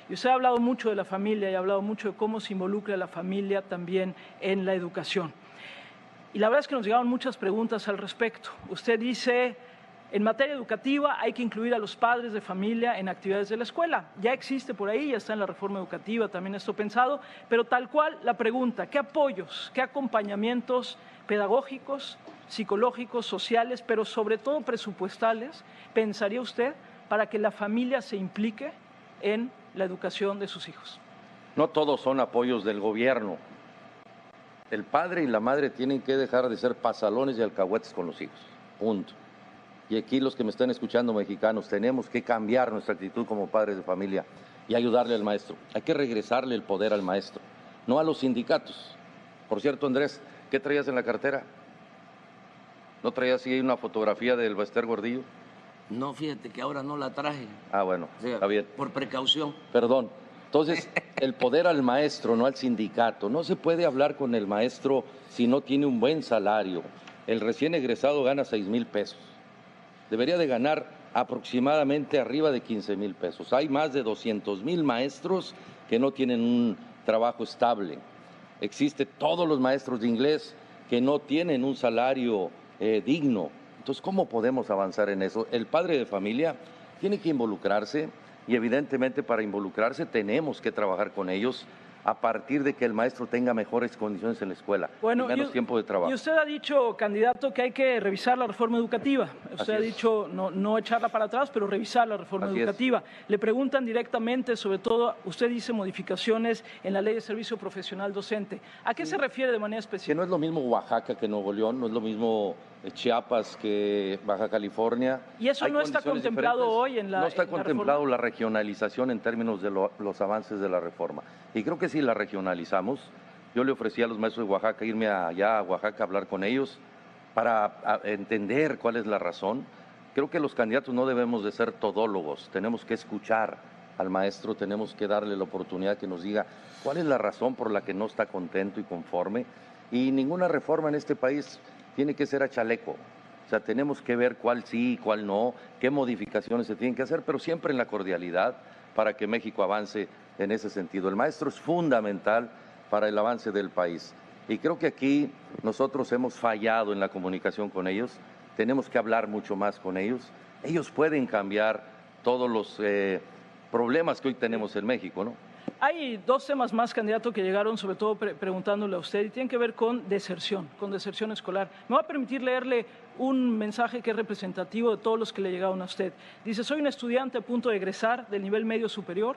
Y usted ha hablado mucho de la familia y ha hablado mucho de cómo se involucra la familia también en la educación. Y la verdad es que nos llegaron muchas preguntas al respecto. Usted dice, en materia educativa hay que incluir a los padres de familia en actividades de la escuela. Ya existe por ahí, ya está en la reforma educativa, también esto pensado, pero tal cual la pregunta, ¿qué apoyos, qué acompañamientos pedagógicos, psicológicos, sociales, pero sobre todo presupuestales, pensaría usted para que la familia se implique en la educación de sus hijos? No todos son apoyos del gobierno. El padre y la madre tienen que dejar de ser pasalones y alcahuetes con los hijos. Punto. Y aquí los que me están escuchando, mexicanos, tenemos que cambiar nuestra actitud como padres de familia y ayudarle al maestro. Hay que regresarle el poder al maestro, no a los sindicatos. Por cierto, Andrés, ¿qué traías en la cartera? ¿No traías ahí una fotografía del Bester Gordillo? No, fíjate que ahora no la traje. Ah, bueno, O sea, está bien. por precaución. Perdón. Entonces, el poder al maestro, no al sindicato. No se puede hablar con el maestro si no tiene un buen salario. El recién egresado gana 6,000 pesos. Debería de ganar aproximadamente arriba de 15,000 pesos. Hay más de 200,000 maestros que no tienen un trabajo estable. Existen todos los maestros de inglés que no tienen un salario digno. Entonces, ¿cómo podemos avanzar en eso? El padre de familia tiene que involucrarse y evidentemente para involucrarse tenemos que trabajar con ellos a partir de que el maestro tenga mejores condiciones en la escuela y menos tiempo de trabajo. Y usted ha dicho, candidato, que hay que revisar la reforma educativa. Usted ha dicho no echarla para atrás, pero revisar la reforma educativa. Le preguntan directamente, sobre todo, usted dice modificaciones en la Ley de Servicio Profesional Docente. ¿A qué se refiere de manera específica? Que no es lo mismo Oaxaca que Nuevo León, no es lo mismo Chiapas que Baja California. ¿Y eso no está contemplado hoy en la No está contemplado la reforma? regionalización en términos de los avances de la reforma. Y creo que si la regionalizamos, yo le ofrecí a los maestros de Oaxaca irme allá a Oaxaca a hablar con ellos para entender cuál es la razón. Creo que los candidatos no debemos de ser todólogos, tenemos que escuchar al maestro, tenemos que darle la oportunidad que nos diga cuál es la razón por la que no está contento y conforme. Y ninguna reforma en este país tiene que ser a chaleco. O sea, tenemos que ver cuál sí y cuál no, qué modificaciones se tienen que hacer, pero siempre en la cordialidad para que México avance en ese sentido. El maestro es fundamental para el avance del país. Y creo que aquí nosotros hemos fallado en la comunicación con ellos, tenemos que hablar mucho más con ellos. Ellos pueden cambiar todos los problemas que hoy tenemos en México, ¿no? Hay dos temas más, candidato, que llegaron sobre todo preguntándole a usted y tienen que ver con deserción escolar. Me va a permitir leerle un mensaje que es representativo de todos los que le llegaron a usted. Dice, soy un estudiante a punto de egresar del nivel medio superior.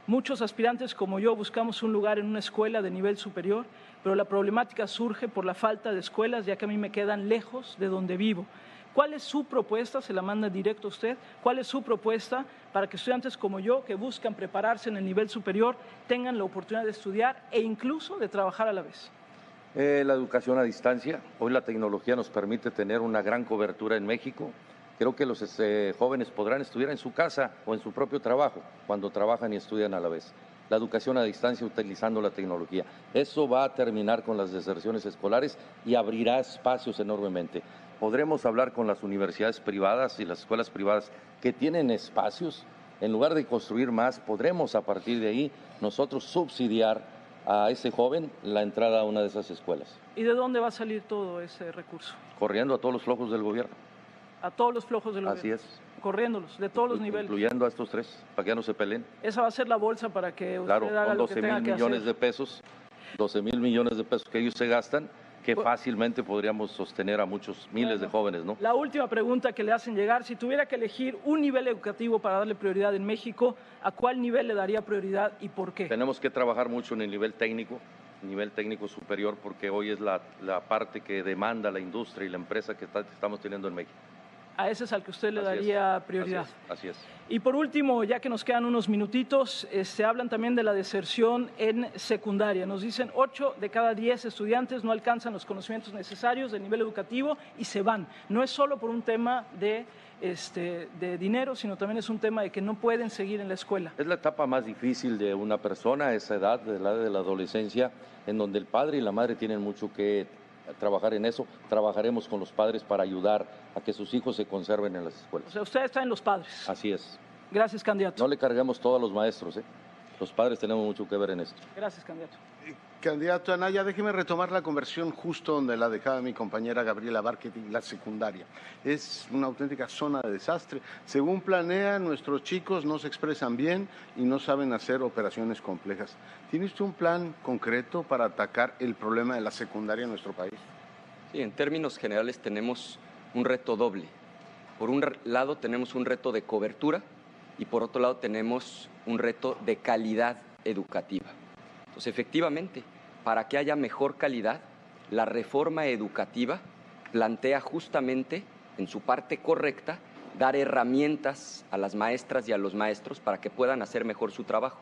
Muchos aspirantes como yo buscamos un lugar en una escuela de nivel superior, pero la problemática surge por la falta de escuelas, ya que a mí me quedan lejos de donde vivo. ¿Cuál es su propuesta? Se la manda directo a usted. ¿Cuál es su propuesta para que estudiantes como yo, que buscan prepararse en el nivel superior, tengan la oportunidad de estudiar e incluso de trabajar a la vez? La educación a distancia. Hoy la tecnología nos permite tener una gran cobertura en México. Creo que los jóvenes podrán estudiar en su casa o en su propio trabajo, cuando trabajan y estudian a la vez. La educación a distancia utilizando la tecnología. Eso va a terminar con las deserciones escolares y abrirá espacios enormemente. Podremos hablar con las universidades privadas y las escuelas privadas que tienen espacios. En lugar de construir más, podremos a partir de ahí nosotros subsidiar a ese joven la entrada a una de esas escuelas. ¿Y de dónde va a salir todo ese recurso? Corriendo a todos los flojos del gobierno. A todos los flojos del Así gobierno. es. Corriéndolos, de todos los niveles. Incluyendo a estos tres, para que ya no se peleen. Esa va a ser la bolsa para que usted Claro, haga con lo que 12,000 tenga que millones hacer. de pesos, 12,000 millones de pesos que ellos se gastan, que fácilmente podríamos sostener a muchos miles de jóvenes, ¿no? La última pregunta que le hacen llegar, si tuviera que elegir un nivel educativo para darle prioridad en México, ¿a cuál nivel le daría prioridad y por qué? Tenemos que trabajar mucho en el nivel técnico superior, porque hoy es la parte que demanda la industria y la empresa que estamos teniendo en México. A ese es al que usted le daría prioridad. Así es. Y por último, ya que nos quedan unos minutitos, se hablan también de la deserción en secundaria. Nos dicen 8 de cada 10 estudiantes no alcanzan los conocimientos necesarios del nivel educativo y se van. No es solo por un tema de dinero, sino también es un tema de que no pueden seguir en la escuela. Es la etapa más difícil de una persona, esa edad, de la edad de la adolescencia, en donde el padre y la madre tienen mucho que trabajar en eso. Trabajaremos con los padres para ayudar a que sus hijos se conserven en las escuelas. O sea, usted está en los padres. Así es. Gracias, candidato. No le carguemos todo a los maestros, ¿eh? Los padres tenemos mucho que ver en esto. Gracias, candidato. Candidato Anaya, déjeme retomar la conversión justo donde la dejaba mi compañera Gabriela Barquetti, la secundaria. Es una auténtica zona de desastre. Según planean, nuestros chicos no se expresan bien y no saben hacer operaciones complejas. ¿Tiene usted un plan concreto para atacar el problema de la secundaria en nuestro país? Sí, en términos generales tenemos un reto doble. Por un lado tenemos un reto de cobertura y por otro lado tenemos un reto de calidad educativa. Entonces, efectivamente, para que haya mejor calidad, la reforma educativa plantea justamente, en su parte correcta, dar herramientas a las maestras y a los maestros para que puedan hacer mejor su trabajo.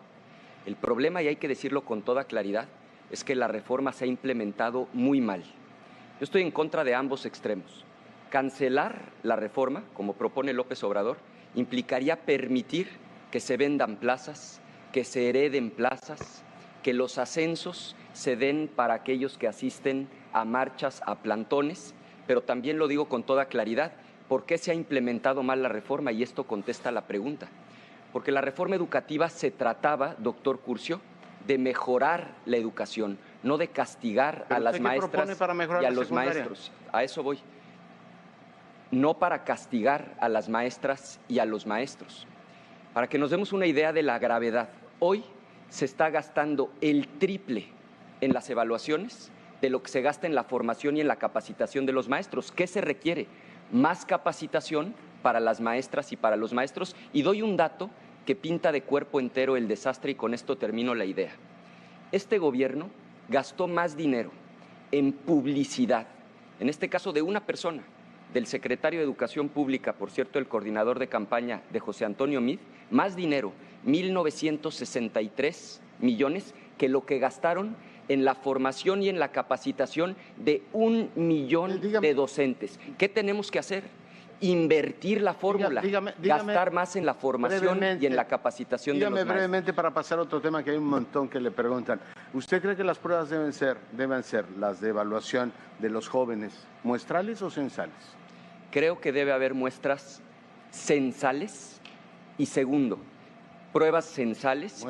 El problema, y hay que decirlo con toda claridad, es que la reforma se ha implementado muy mal. Yo estoy en contra de ambos extremos. Cancelar la reforma, como propone López Obrador, implicaría permitir que se vendan plazas, que se hereden plazas, que los ascensos se den para aquellos que asisten a marchas, a plantones, pero también lo digo con toda claridad, ¿por qué se ha implementado mal la reforma? Y esto contesta la pregunta. Porque la reforma educativa se trataba, doctor Curcio, de mejorar la educación, no de castigar a las maestras y a los maestros. A eso voy. No para castigar a las maestras y a los maestros. Para que nos demos una idea de la gravedad, hoy se está gastando el triple en las evaluaciones de lo que se gasta en la formación y en la capacitación de los maestros. ¿Qué se requiere? Más capacitación para las maestras y para los maestros. Y doy un dato que pinta de cuerpo entero el desastre y con esto termino la idea. Este gobierno gastó más dinero en publicidad, en este caso de una persona, del secretario de Educación Pública, por cierto, el coordinador de campaña de José Antonio Meade, más dinero, 1,963 millones, que lo que gastaron en la formación y en la capacitación de 1 millón de docentes. ¿Qué tenemos que hacer? Invertir la fórmula, gastar más en la formación y en la capacitación de los maestros. Brevemente para pasar a otro tema que hay un montón que le preguntan. ¿Usted cree que las pruebas deben ser las de evaluación de los jóvenes, muestrales o censales? Creo que debe haber muestras censales y segundo, pruebas censales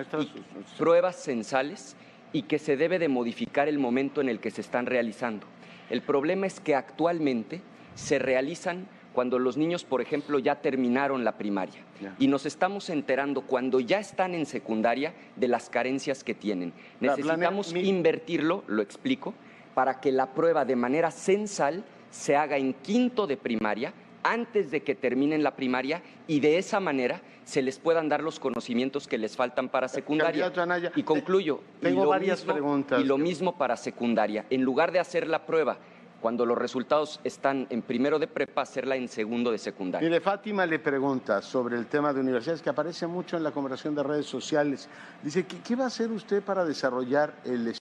y que se debe de modificar el momento en el que se están realizando. El problema es que actualmente se realizan cuando los niños, por ejemplo, ya terminaron la primaria. Y nos estamos enterando cuando ya están en secundaria de las carencias que tienen. Necesitamos invertirlo, lo explico, para que la prueba de manera censal se haga en quinto de primaria, antes de que terminen la primaria, y de esa manera se les puedan dar los conocimientos que les faltan para secundaria. Y concluyo, y lo mismo para secundaria. En lugar de hacer la prueba cuando los resultados están en primero de prepa, hacerla en segundo de secundaria. Mire, Fátima le pregunta sobre el tema de universidades, que aparece mucho en la conversación de redes sociales. Dice, ¿qué va a hacer usted para desarrollar el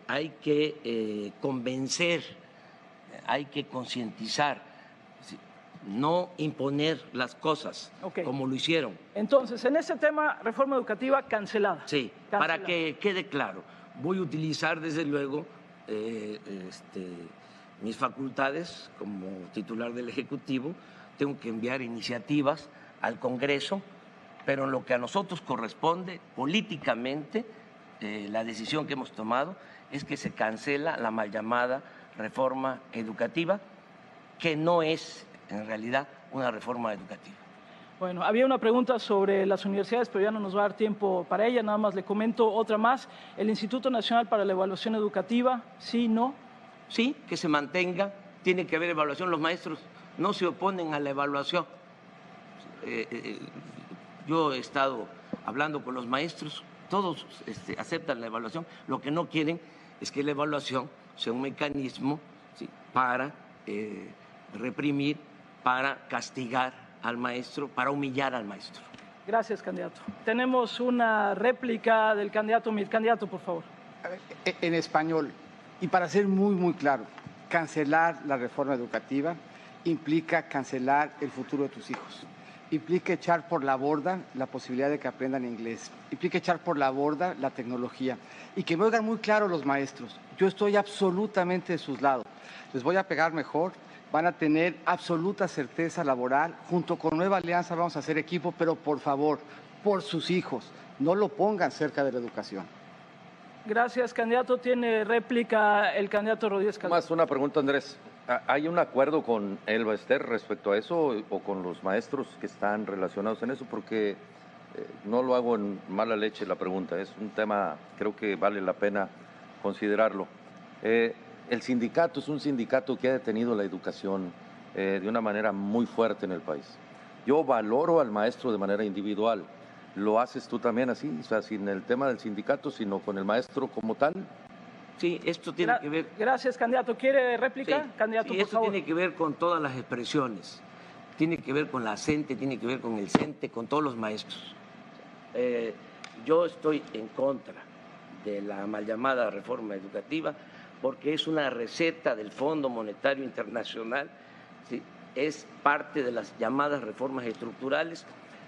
hay que convencer, hay que concientizar, no imponer las cosas como lo hicieron. Entonces, en ese tema, reforma educativa cancelada. Sí, para que quede claro, voy a utilizar desde luego mis facultades como titular del Ejecutivo, tengo que enviar iniciativas al Congreso, pero en lo que a nosotros corresponde políticamente, la decisión que hemos tomado es que se cancela la mal llamada reforma educativa, que no es en realidad una reforma educativa. Bueno, había una pregunta sobre las universidades, pero ya no nos va a dar tiempo para ella, nada más le comento otra más. ¿El Instituto Nacional para la Evaluación Educativa, sí, no? Sí, que se mantenga, tiene que haber evaluación, los maestros no se oponen a la evaluación. Yo he estado hablando con los maestros, todos aceptan la evaluación, lo que no quieren es que la evaluación sea un mecanismo, ¿sí?, para reprimir, para castigar al maestro, para humillar al maestro. Gracias, candidato. Tenemos una réplica del candidato. Mi candidato, por favor. En español, y para ser muy claro, cancelar la reforma educativa implica cancelar el futuro de tus hijos. Implica echar por la borda la posibilidad de que aprendan inglés, implica echar por la borda la tecnología. Y que me oigan muy claro los maestros, yo estoy absolutamente de sus lados, les voy a pegar mejor, van a tener absoluta certeza laboral, junto con Nueva Alianza vamos a hacer equipo, pero por favor, por sus hijos, no lo pongan cerca de la educación. Gracias, candidato. Tiene réplica el candidato Rodríguez Calderón. Más una pregunta, Andrés. ¿Hay un acuerdo con Elba Ester respecto a eso o con los maestros que están relacionados en eso? Porque no lo hago en mala leche la pregunta, es un tema, creo que vale la pena considerarlo. El sindicato es un sindicato que ha detenido la educación de una manera muy fuerte en el país. Yo valoro al maestro de manera individual. ¿Lo haces tú también así? O sea, sin el tema del sindicato, sino con el maestro como tal. Sí, esto tiene que ver... Gracias, candidato. ¿Quiere réplica? Sí, candidato, sí, por esto favor. tiene que ver con todas las expresiones, tiene que ver con la CENTE, tiene que ver con el CENTE, con todos los maestros. Yo estoy en contra de la mal llamada reforma educativa porque es una receta del Fondo Monetario Internacional, ¿sí?, es parte de las llamadas reformas estructurales,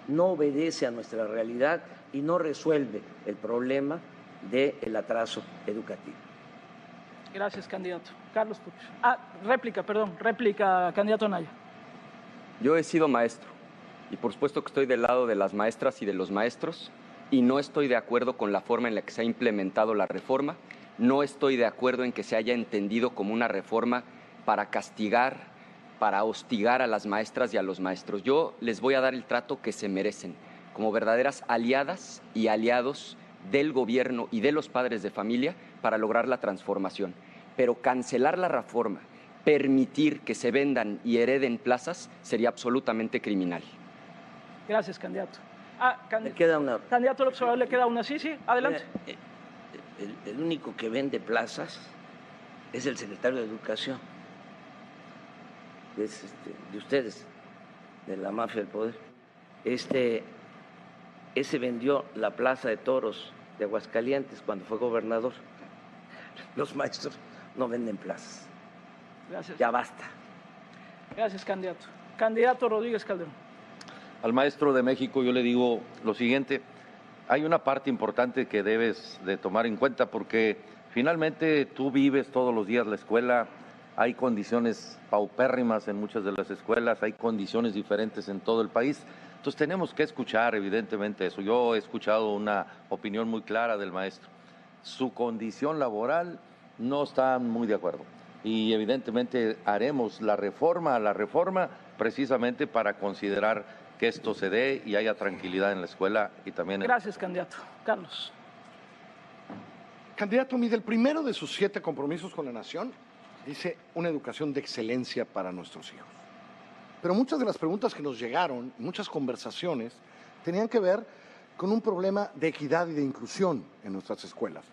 no obedece a nuestra realidad y no resuelve el problema del atraso educativo. Gracias, candidato. Carlos Puch. Réplica, candidato Anaya. Yo he sido maestro y por supuesto que estoy del lado de las maestras y de los maestros y no estoy de acuerdo con la forma en la que se ha implementado la reforma, no estoy de acuerdo en que se haya entendido como una reforma para castigar, para hostigar a las maestras y a los maestros. Yo les voy a dar el trato que se merecen, como verdaderas aliadas y aliados del gobierno y de los padres de familia para lograr la transformación. Pero cancelar la reforma, permitir que se vendan y hereden plazas, sería absolutamente criminal. Gracias, candidato. Me queda una... Candidato al observador, le queda una. Sí, adelante. El único que vende plazas es el secretario de Educación, es de ustedes, de la mafia del poder. Ese vendió la Plaza de Toros de Aguascalientes cuando fue gobernador. Los maestros no venden plazas. Gracias. Ya basta. Gracias, candidato. Candidato Rodríguez Calderón. Al maestro de México yo le digo lo siguiente, hay una parte importante que debes de tomar en cuenta porque finalmente tú vives todos los días la escuela, hay condiciones paupérrimas en muchas de las escuelas, hay condiciones diferentes en todo el país. Entonces tenemos que escuchar evidentemente eso. Yo he escuchado una opinión muy clara del maestro. Su condición laboral no está muy de acuerdo. Y evidentemente haremos la reforma precisamente para considerar que esto se dé y haya tranquilidad en la escuela y también... Gracias, candidato. Carlos. Candidato, mire, el primero de sus 7 compromisos con la nación dice una educación de excelencia para nuestros hijos. Pero muchas de las preguntas que nos llegaron, muchas conversaciones, tenían que ver con un problema de equidad y de inclusión en nuestras escuelas.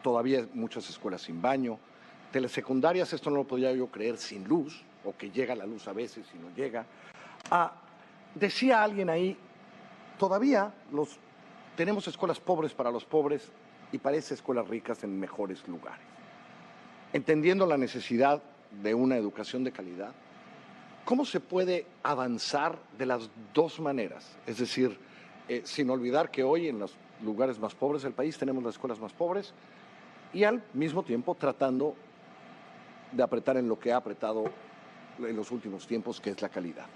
Todavía hay muchas escuelas sin baño, telesecundarias, esto no lo podía yo creer, sin luz, o que llega la luz a veces y no llega. Decía alguien ahí, todavía los tenemos escuelas pobres para los pobres y parece escuelas ricas en mejores lugares. Entendiendo la necesidad de una educación de calidad, ¿cómo se puede avanzar de las dos maneras? Es decir, sin olvidar que hoy en los lugares más pobres del país tenemos las escuelas más pobres y al mismo tiempo tratando de apretar en lo que ha apretado en los últimos tiempos, que es la calidad.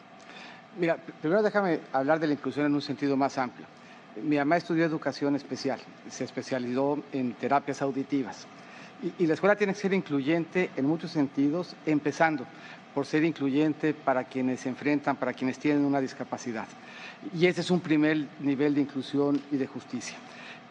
Mira, primero déjame hablar de la inclusión en un sentido más amplio. Mi mamá estudió educación especial, se especializó en terapias auditivas. Y la escuela tiene que ser incluyente en muchos sentidos, empezando por ser incluyente para quienes se enfrentan, para quienes tienen una discapacidad. Y ese es un primer nivel de inclusión y de justicia.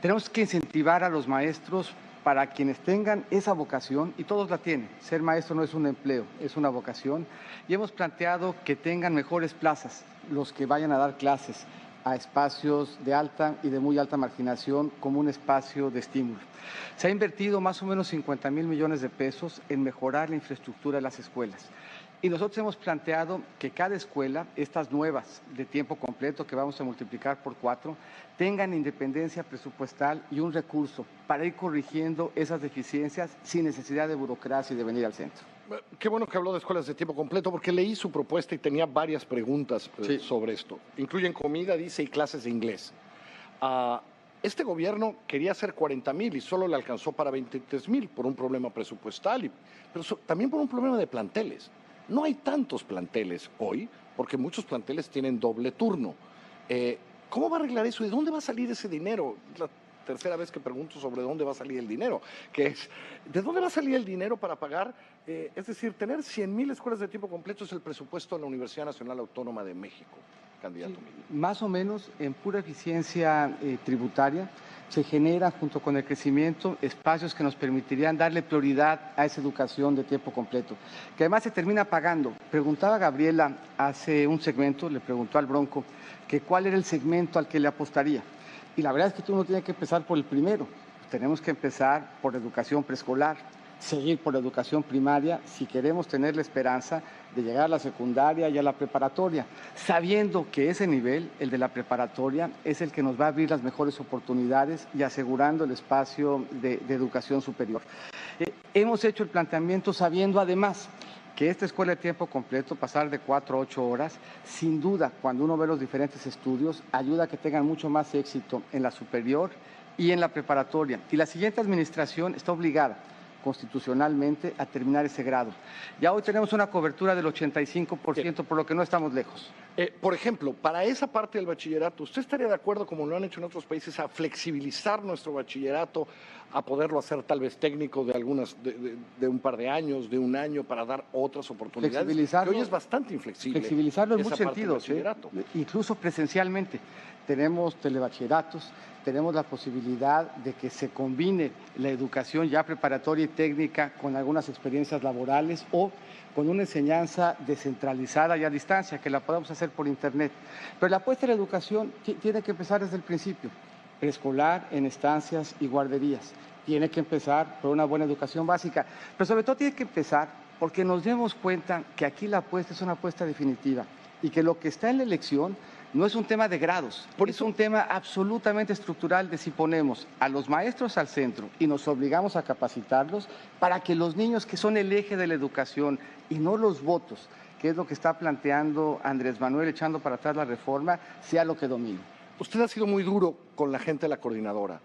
Tenemos que incentivar a los maestros para quienes tengan esa vocación, y todos la tienen. Ser maestro no es un empleo, es una vocación. Y hemos planteado que tengan mejores plazas los que vayan a dar clases a espacios de alta y de muy alta marginación como un espacio de estímulo. Se ha invertido más o menos 50,000 millones de pesos en mejorar la infraestructura de las escuelas. Y nosotros hemos planteado que cada escuela, estas nuevas de tiempo completo que vamos a multiplicar por 4, tengan independencia presupuestal y un recurso para ir corrigiendo esas deficiencias sin necesidad de burocracia y de venir al centro. Qué bueno que habló de escuelas de tiempo completo, porque leí su propuesta y tenía varias preguntas sobre esto. Incluyen comida, dice, y clases de inglés. Este gobierno quería hacer 40,000 y solo le alcanzó para 23,000 por un problema presupuestal, pero también por un problema de planteles. No hay tantos planteles hoy, porque muchos planteles tienen doble turno. ¿Cómo va a arreglar eso? ¿De dónde va a salir ese dinero? La tercera vez que pregunto sobre dónde va a salir el dinero, que es, ¿de dónde va a salir el dinero para pagar? Es decir, tener 100,000 escuelas de tiempo completo es el presupuesto de la Universidad Nacional Autónoma de México, candidato. Sí, más o menos en pura eficiencia tributaria se generan, junto con el crecimiento, espacios que nos permitirían darle prioridad a esa educación de tiempo completo, que además se termina pagando. Preguntaba Gabriela hace un segmento, le preguntó al Bronco, que cuál era el segmento al que le apostaría. Y la verdad es que uno tiene que empezar por el primero. Tenemos que empezar por educación preescolar, seguir por educación primaria, si queremos tener la esperanza de llegar a la secundaria y a la preparatoria, sabiendo que ese nivel, el de la preparatoria, es el que nos va a abrir las mejores oportunidades y asegurando el espacio de educación superior. Hemos hecho el planteamiento sabiendo además que esta escuela de tiempo completo, pasar de 4 a 8 horas, sin duda, cuando uno ve los diferentes estudios, ayuda a que tengan mucho más éxito en la superior y en la preparatoria. Y la siguiente administración está obligada constitucionalmente a terminar ese grado. Ya hoy tenemos una cobertura del 85%, por lo que no estamos lejos. Por ejemplo, para esa parte del bachillerato, ¿usted estaría de acuerdo, como lo han hecho en otros países, a flexibilizar nuestro bachillerato, a poderlo hacer tal vez técnico de un par de años, de un año, para dar otras oportunidades? Que hoy es bastante inflexible. Flexibilizarlo en muchos sentidos, incluso presencialmente. Tenemos telebachilleratos, tenemos la posibilidad de que se combine la educación ya preparatoria y técnica con algunas experiencias laborales o con una enseñanza descentralizada y a distancia, que la podamos hacer por internet. Pero la apuesta a la educación tiene que empezar desde el principio, preescolar, en estancias y guarderías. Tiene que empezar por una buena educación básica, pero sobre todo tiene que empezar porque nos demos cuenta que aquí la apuesta es una apuesta definitiva y que lo que está en la elección no es un tema de grados, es un tema absolutamente estructural de si ponemos a los maestros al centro y nos obligamos a capacitarlos para que los niños, que son el eje de la educación y no los votos, que es lo que está planteando Andrés Manuel echando para atrás la reforma, sea lo que domine. Usted ha sido muy duro con la gente de la coordinadora,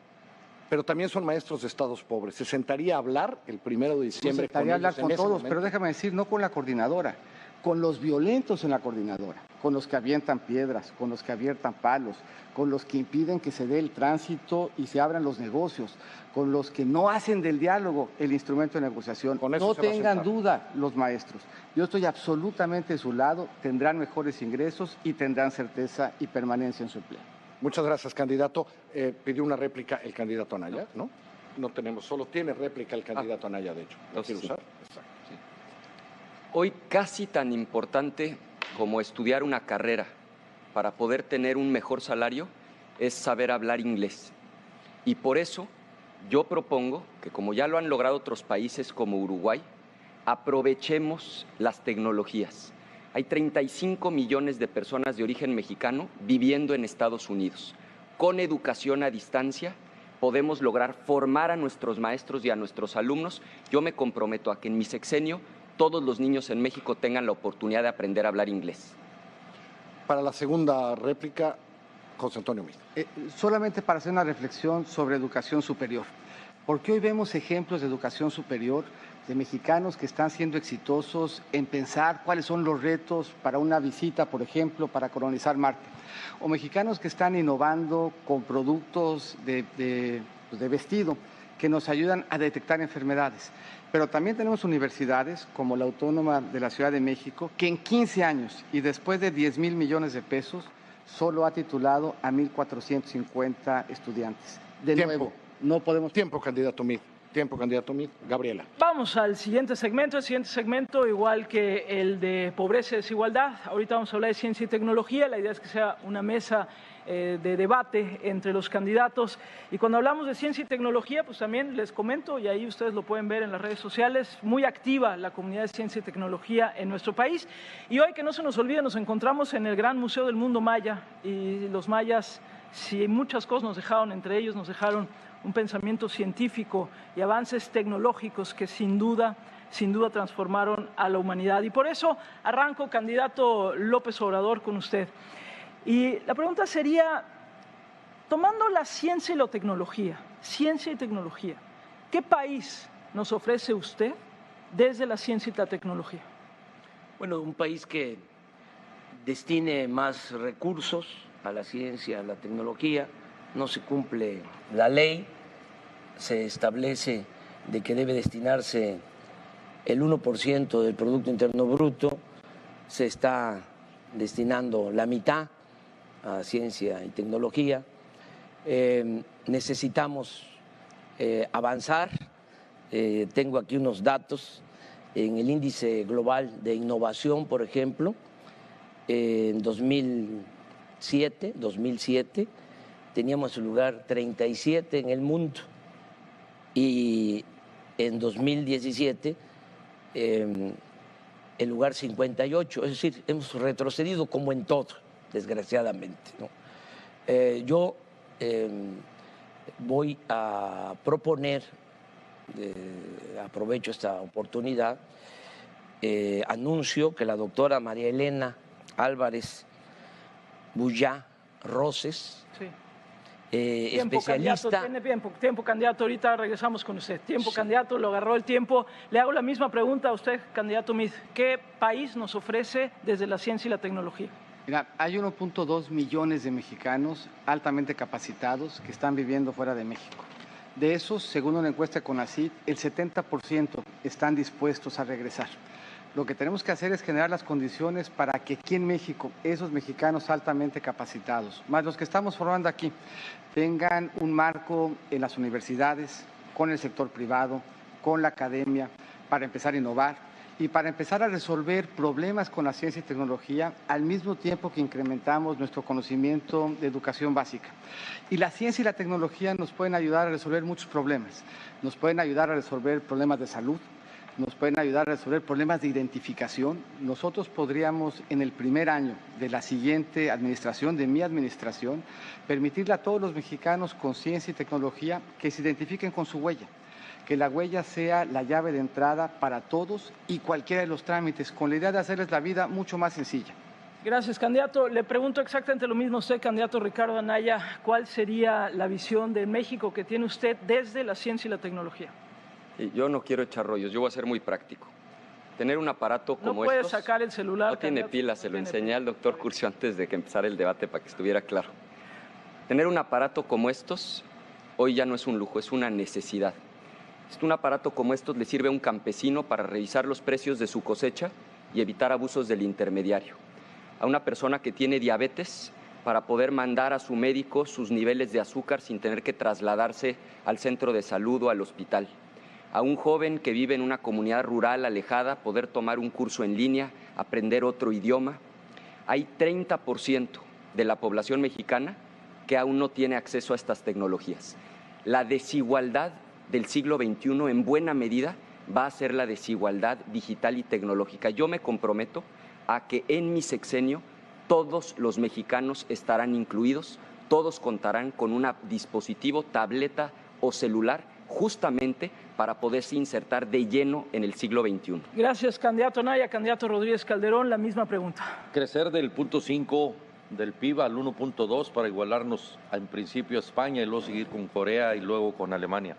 pero también son maestros de estados pobres. ¿Se sentaría a hablar el 1 de diciembre? Se sentaría a hablar con todos, pero déjame decir, no con la coordinadora, con los violentos en la coordinadora, con los que avientan piedras, con los que avientan palos, con los que impiden que se dé el tránsito y se abran los negocios, con los que no hacen del diálogo el instrumento de negociación. No tengan duda los maestros. Yo estoy absolutamente de su lado, tendrán mejores ingresos y tendrán certeza y permanencia en su empleo. Muchas gracias, candidato. Pidió una réplica el candidato Anaya, ¿no? No tenemos, solo tiene réplica el candidato Anaya, de hecho. ¿Lo quiere usar? Exacto. Sí. Hoy casi tan importante como estudiar una carrera para poder tener un mejor salario es saber hablar inglés. Y por eso yo propongo que, como ya lo han logrado otros países como Uruguay, aprovechemos las tecnologías. Hay 35 millones de personas de origen mexicano viviendo en Estados Unidos. con educación a distancia, podemos lograr formar a nuestros maestros y a nuestros alumnos. Yo me comprometo a que en mi sexenio todos los niños en México tengan la oportunidad de aprender a hablar inglés. Para la segunda réplica, José Antonio Meade. Solamente para hacer una reflexión sobre educación superior, porque hoy vemos ejemplos de educación superior de mexicanos que están siendo exitosos en pensar cuáles son los retos para una visita, por ejemplo, para colonizar Marte, o mexicanos que están innovando con productos de vestido que nos ayudan a detectar enfermedades. Pero también tenemos universidades como la Autónoma de la Ciudad de México, que en 15 años y después de 10,000 millones de pesos, solo ha titulado a 1,450 estudiantes. De nuevo, no podemos... Tiempo, candidato Meade. Tiempo, candidato Meade. Gabriela. Vamos al siguiente segmento. El siguiente segmento, igual que el de pobreza y desigualdad, ahorita vamos a hablar de ciencia y tecnología. La idea es que sea una mesa de debate entre los candidatos. Y cuando hablamos de ciencia y tecnología, pues también les comento, y ahí ustedes lo pueden ver en las redes sociales, muy activa la comunidad de ciencia y tecnología en nuestro país. Y hoy, que no se nos olvide, nos encontramos en el Gran Museo del Mundo Maya. Y los mayas, si muchas cosas nos dejaron, entre ellos nos dejaron un pensamiento científico y avances tecnológicos que sin duda transformaron a la humanidad. Y por eso arranco, candidato López Obrador, con usted. Y la pregunta sería, tomando la ciencia y la tecnología, ¿qué país nos ofrece usted desde la ciencia y la tecnología? Bueno, un país que destine más recursos a la ciencia, a la tecnología. No se cumple la ley, se establece de que debe destinarse el 1% del Producto Interno Bruto, se está destinando la mitad a ciencia y tecnología. Necesitamos avanzar. Tengo aquí unos datos en el índice global de innovación, por ejemplo, en 2007 teníamos el lugar 37 en el mundo y en 2017 el lugar 58, es decir, hemos retrocedido como en todo, desgraciadamente, ¿no? Yo voy a proponer, aprovecho esta oportunidad, anuncio que la doctora María Elena Álvarez Bullá Roses, sí. Especialista. Tiempo, candidato, ahorita regresamos con usted. Tiempo, sí. Candidato, lo agarró el tiempo. Le hago la misma pregunta a usted, candidato Meade. ¿Qué país nos ofrece desde la ciencia y la tecnología? Mira, hay 1.2 millones de mexicanos altamente capacitados que están viviendo fuera de México. De esos, según una encuesta de CONACYT, el 70% están dispuestos a regresar. Lo que tenemos que hacer es generar las condiciones para que aquí en México, esos mexicanos altamente capacitados, más los que estamos formando aquí, tengan un marco en las universidades, con el sector privado, con la academia, para empezar a innovar y para empezar a resolver problemas con la ciencia y tecnología al mismo tiempo que incrementamos nuestro conocimiento de educación básica. Y la ciencia y la tecnología nos pueden ayudar a resolver muchos problemas. Nos pueden ayudar a resolver problemas de salud, nos pueden ayudar a resolver problemas de identificación. Nosotros podríamos, en el primer año de la siguiente administración, de mi administración, permitirle a todos los mexicanos con ciencia y tecnología que se identifiquen con su huella, que la huella sea la llave de entrada para todos y cualquiera de los trámites, con la idea de hacerles la vida mucho más sencilla. Gracias, candidato. Le pregunto exactamente lo mismo a usted, candidato Ricardo Anaya. ¿Cuál sería la visión de México que tiene usted desde la ciencia y la tecnología? Yo no quiero echar rollos, yo voy a ser muy práctico. Tener un aparato como no puede estos… sacar el celular. No tiene pilas, se lo enseñé al doctor Curcio antes de que empezara el debate para que estuviera claro. Tener un aparato como estos hoy ya no es un lujo, es una necesidad. Un aparato como estos le sirve a un campesino para revisar los precios de su cosecha y evitar abusos del intermediario. A una persona que tiene diabetes para poder mandar a su médico sus niveles de azúcar sin tener que trasladarse al centro de salud o al hospital. A un joven que vive en una comunidad rural alejada, poder tomar un curso en línea, aprender otro idioma. Hay 30% de la población mexicana que aún no tiene acceso a estas tecnologías. La desigualdad del siglo XXI en buena medida va a ser la desigualdad digital y tecnológica. Yo me comprometo a que en mi sexenio todos los mexicanos estarán incluidos, todos contarán con un dispositivo, tableta o celular, justamente para poderse insertar de lleno en el siglo XXI. Gracias, candidato Anaya. Candidato Rodríguez Calderón, la misma pregunta. Crecer del 0.5 del PIB al 1.2 para igualarnos en principio a España y luego seguir con Corea y luego con Alemania.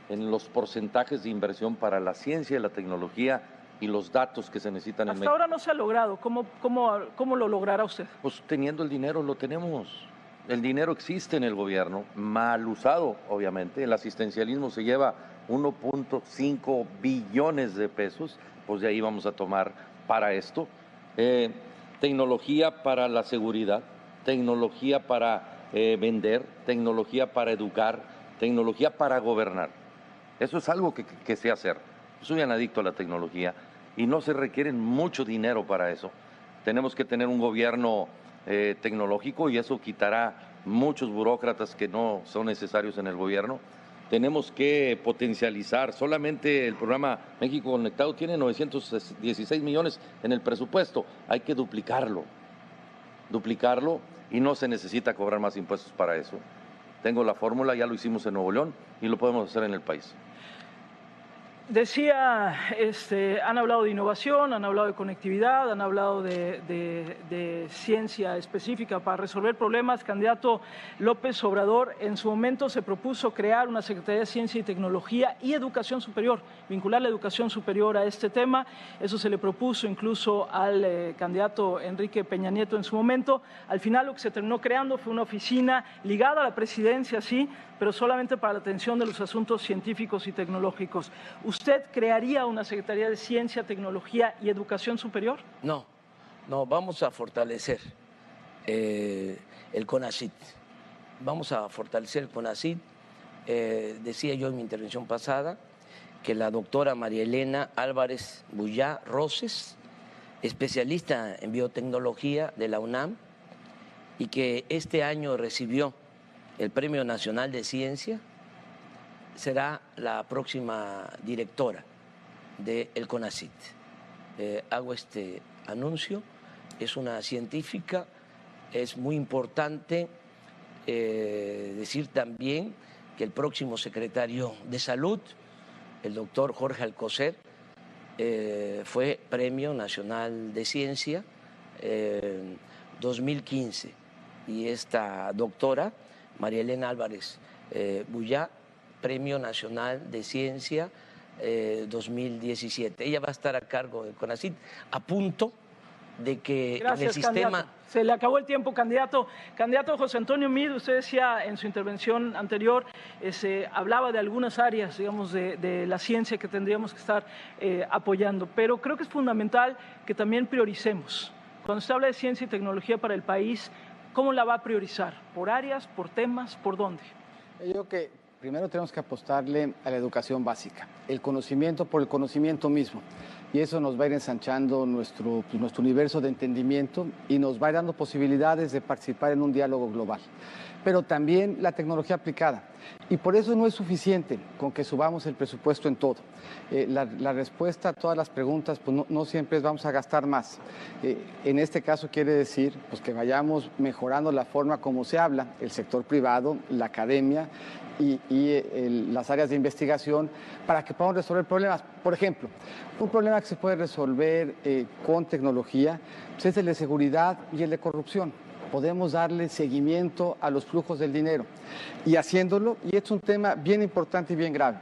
En los porcentajes de inversión para la ciencia y la tecnología y los datos que se necesitan en México. Hasta ahora no se ha logrado. ¿Cómo lo logrará usted? Pues teniendo el dinero lo tenemos. El dinero existe en el gobierno, mal usado, obviamente. El asistencialismo se lleva 1.5 billones de pesos, pues de ahí vamos a tomar para esto. Tecnología para la seguridad, tecnología para vender, tecnología para educar, tecnología para gobernar. Eso es algo que sé hacer. Soy un adicto a la tecnología y no se requiere mucho dinero para eso. Tenemos que tener un gobierno tecnológico y eso quitará muchos burócratas que no son necesarios en el gobierno. Tenemos que potencializar. Solamente el programa México Conectado tiene 916 millones en el presupuesto. Hay que duplicarlo y no se necesita cobrar más impuestos para eso. Tengo la fórmula, ya lo hicimos en Nuevo León y lo podemos hacer en el país. Decía, han hablado de innovación, han hablado de conectividad, han hablado de ciencia específica para resolver problemas. Candidato López Obrador en su momento se propuso crear una Secretaría de Ciencia y Tecnología y Educación Superior, vincular la educación superior a este tema. Eso se le propuso incluso al candidato Enrique Peña Nieto en su momento. Al final lo que se terminó creando fue una oficina ligada a la presidencia, sí, pero solamente para la atención de los asuntos científicos y tecnológicos. ¿Usted crearía una Secretaría de Ciencia, Tecnología y Educación Superior? No, vamos a fortalecer el CONACYT. Vamos a fortalecer el CONACYT. Decía yo en mi intervención pasada que la doctora María Elena Álvarez Bullá Roses, especialista en biotecnología de la UNAM, y que este año recibió el Premio Nacional de Ciencia, será la próxima directora del CONACYT. Hago este anuncio, es una científica, es muy importante decir también que el próximo secretario de Salud, el doctor Jorge Alcocer, fue Premio Nacional de Ciencia 2015, y esta doctora, María Elena Álvarez Bullá, Premio Nacional de Ciencia 2017. Ella va a estar a cargo del CONACYT, a punto de que Gracias, el sistema... Candidato. Se le acabó el tiempo, candidato. Candidato José Antonio Meade, usted decía en su intervención anterior, hablaba de algunas áreas, digamos, de la ciencia que tendríamos que estar apoyando, pero creo que es fundamental que también prioricemos. Cuando se habla de ciencia y tecnología para el país, ¿cómo la va a priorizar? ¿Por áreas, por temas, por dónde? Yo creo que primero tenemos que apostarle a la educación básica, el conocimiento por el conocimiento mismo. Y eso nos va a ir ensanchando nuestro universo de entendimiento y nos va a ir dando posibilidades de participar en un diálogo global. Pero también la tecnología aplicada. Y por eso no es suficiente con que subamos el presupuesto en todo. La respuesta a todas las preguntas pues no siempre es vamos a gastar más. En este caso quiere decir pues, que vayamos mejorando la forma como se habla, el sector privado, la academia y las áreas de investigación para que podamos resolver problemas. Por ejemplo, un problema que se puede resolver con tecnología pues, es el de seguridad y el de corrupción. Podemos darle seguimiento a los flujos del dinero y haciéndolo, y es un tema bien importante y bien grave.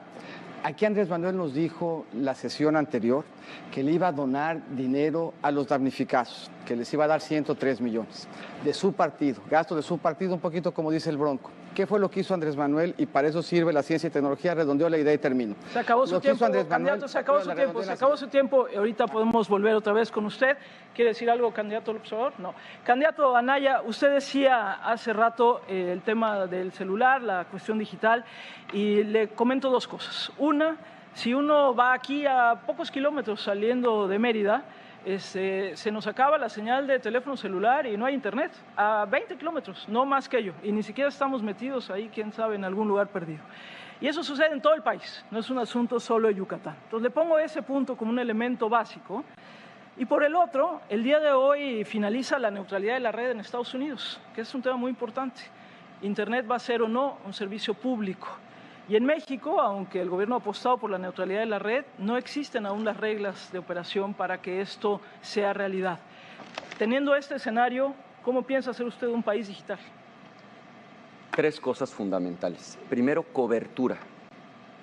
Aquí Andrés Manuel nos dijo la sesión anterior que le iba a donar dinero a los damnificados, que les iba a dar 103 millones de su partido, gasto de su partido, un poquito como dice el Bronco. ¿Qué fue lo que hizo Andrés Manuel? Y para eso sirve la ciencia y tecnología. Redondeó la idea y termino. Se acabó su tiempo, candidato, se acabó su tiempo. Ahorita podemos volver otra vez con usted. ¿Quiere decir algo, candidato López Obrador? No. Candidato Anaya, usted decía hace rato el tema del celular, la cuestión digital, y le comento dos cosas. Una, si uno va aquí a pocos kilómetros saliendo de Mérida, se nos acaba la señal de teléfono celular y no hay internet, a 20 kilómetros, no más que ello, y ni siquiera estamos metidos ahí, quién sabe, en algún lugar perdido. Y eso sucede en todo el país, no es un asunto solo de Yucatán. Entonces le pongo ese punto como un elemento básico. Y por el otro, el día de hoy finaliza la neutralidad de la red en Estados Unidos, que es un tema muy importante. Internet va a ser o no un servicio público. Y en México, aunque el gobierno ha apostado por la neutralidad de la red, no existen aún las reglas de operación para que esto sea realidad. Teniendo este escenario, ¿cómo piensa hacer usted un país digital? Tres cosas fundamentales. Primero, cobertura.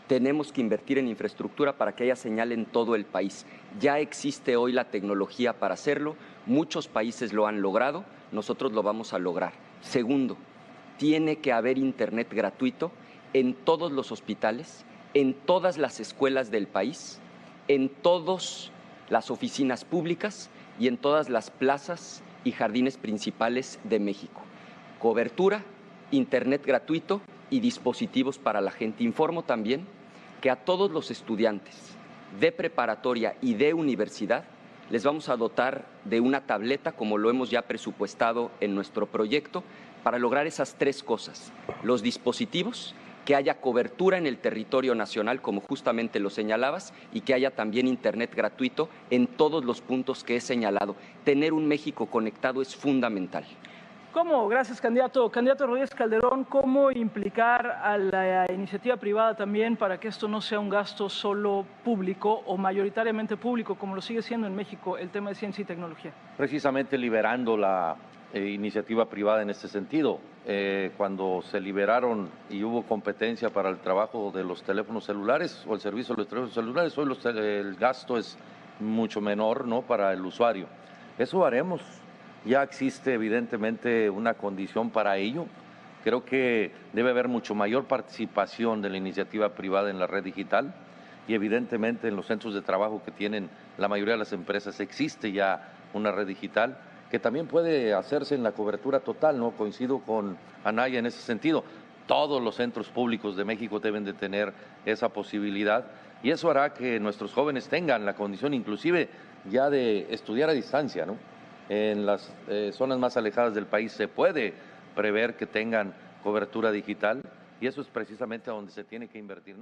Tenemos que invertir en infraestructura para que haya señal en todo el país. Ya existe hoy la tecnología para hacerlo, muchos países lo han logrado, nosotros lo vamos a lograr. Segundo, tiene que haber internet gratuito en todos los hospitales, en todas las escuelas del país, en todas las oficinas públicas y en todas las plazas y jardines principales de México. Cobertura, internet gratuito y dispositivos para la gente. Informo también que a todos los estudiantes de preparatoria y de universidad les vamos a dotar de una tableta, como lo hemos ya presupuestado en nuestro proyecto, para lograr esas tres cosas: los dispositivos, que haya cobertura en el territorio nacional, como justamente lo señalabas, y que haya también internet gratuito en todos los puntos que he señalado. Tener un México conectado es fundamental. ¿Cómo, gracias candidato Rodríguez Calderón, cómo implicar a la iniciativa privada también para que esto no sea un gasto solo público o mayoritariamente público, como lo sigue siendo en México el tema de ciencia y tecnología? Precisamente liberando la iniciativa privada en este sentido. Cuando se liberaron y hubo competencia para el trabajo de los teléfonos celulares o el servicio de los teléfonos celulares, hoy el gasto es mucho menor, ¿no?, para el usuario. Eso haremos. Ya existe evidentemente una condición para ello. Creo que debe haber mucho mayor participación de la iniciativa privada en la red digital y evidentemente en los centros de trabajo que tienen la mayoría de las empresas existe ya una red digital que también puede hacerse en la cobertura total, ¿no? Coincido con Anaya en ese sentido. Todos los centros públicos de México deben de tener esa posibilidad y eso hará que nuestros jóvenes tengan la condición inclusive ya de estudiar a distancia, ¿no? En las zonas más alejadas del país se puede prever que tengan cobertura digital y eso es precisamente a donde se tiene que invertir.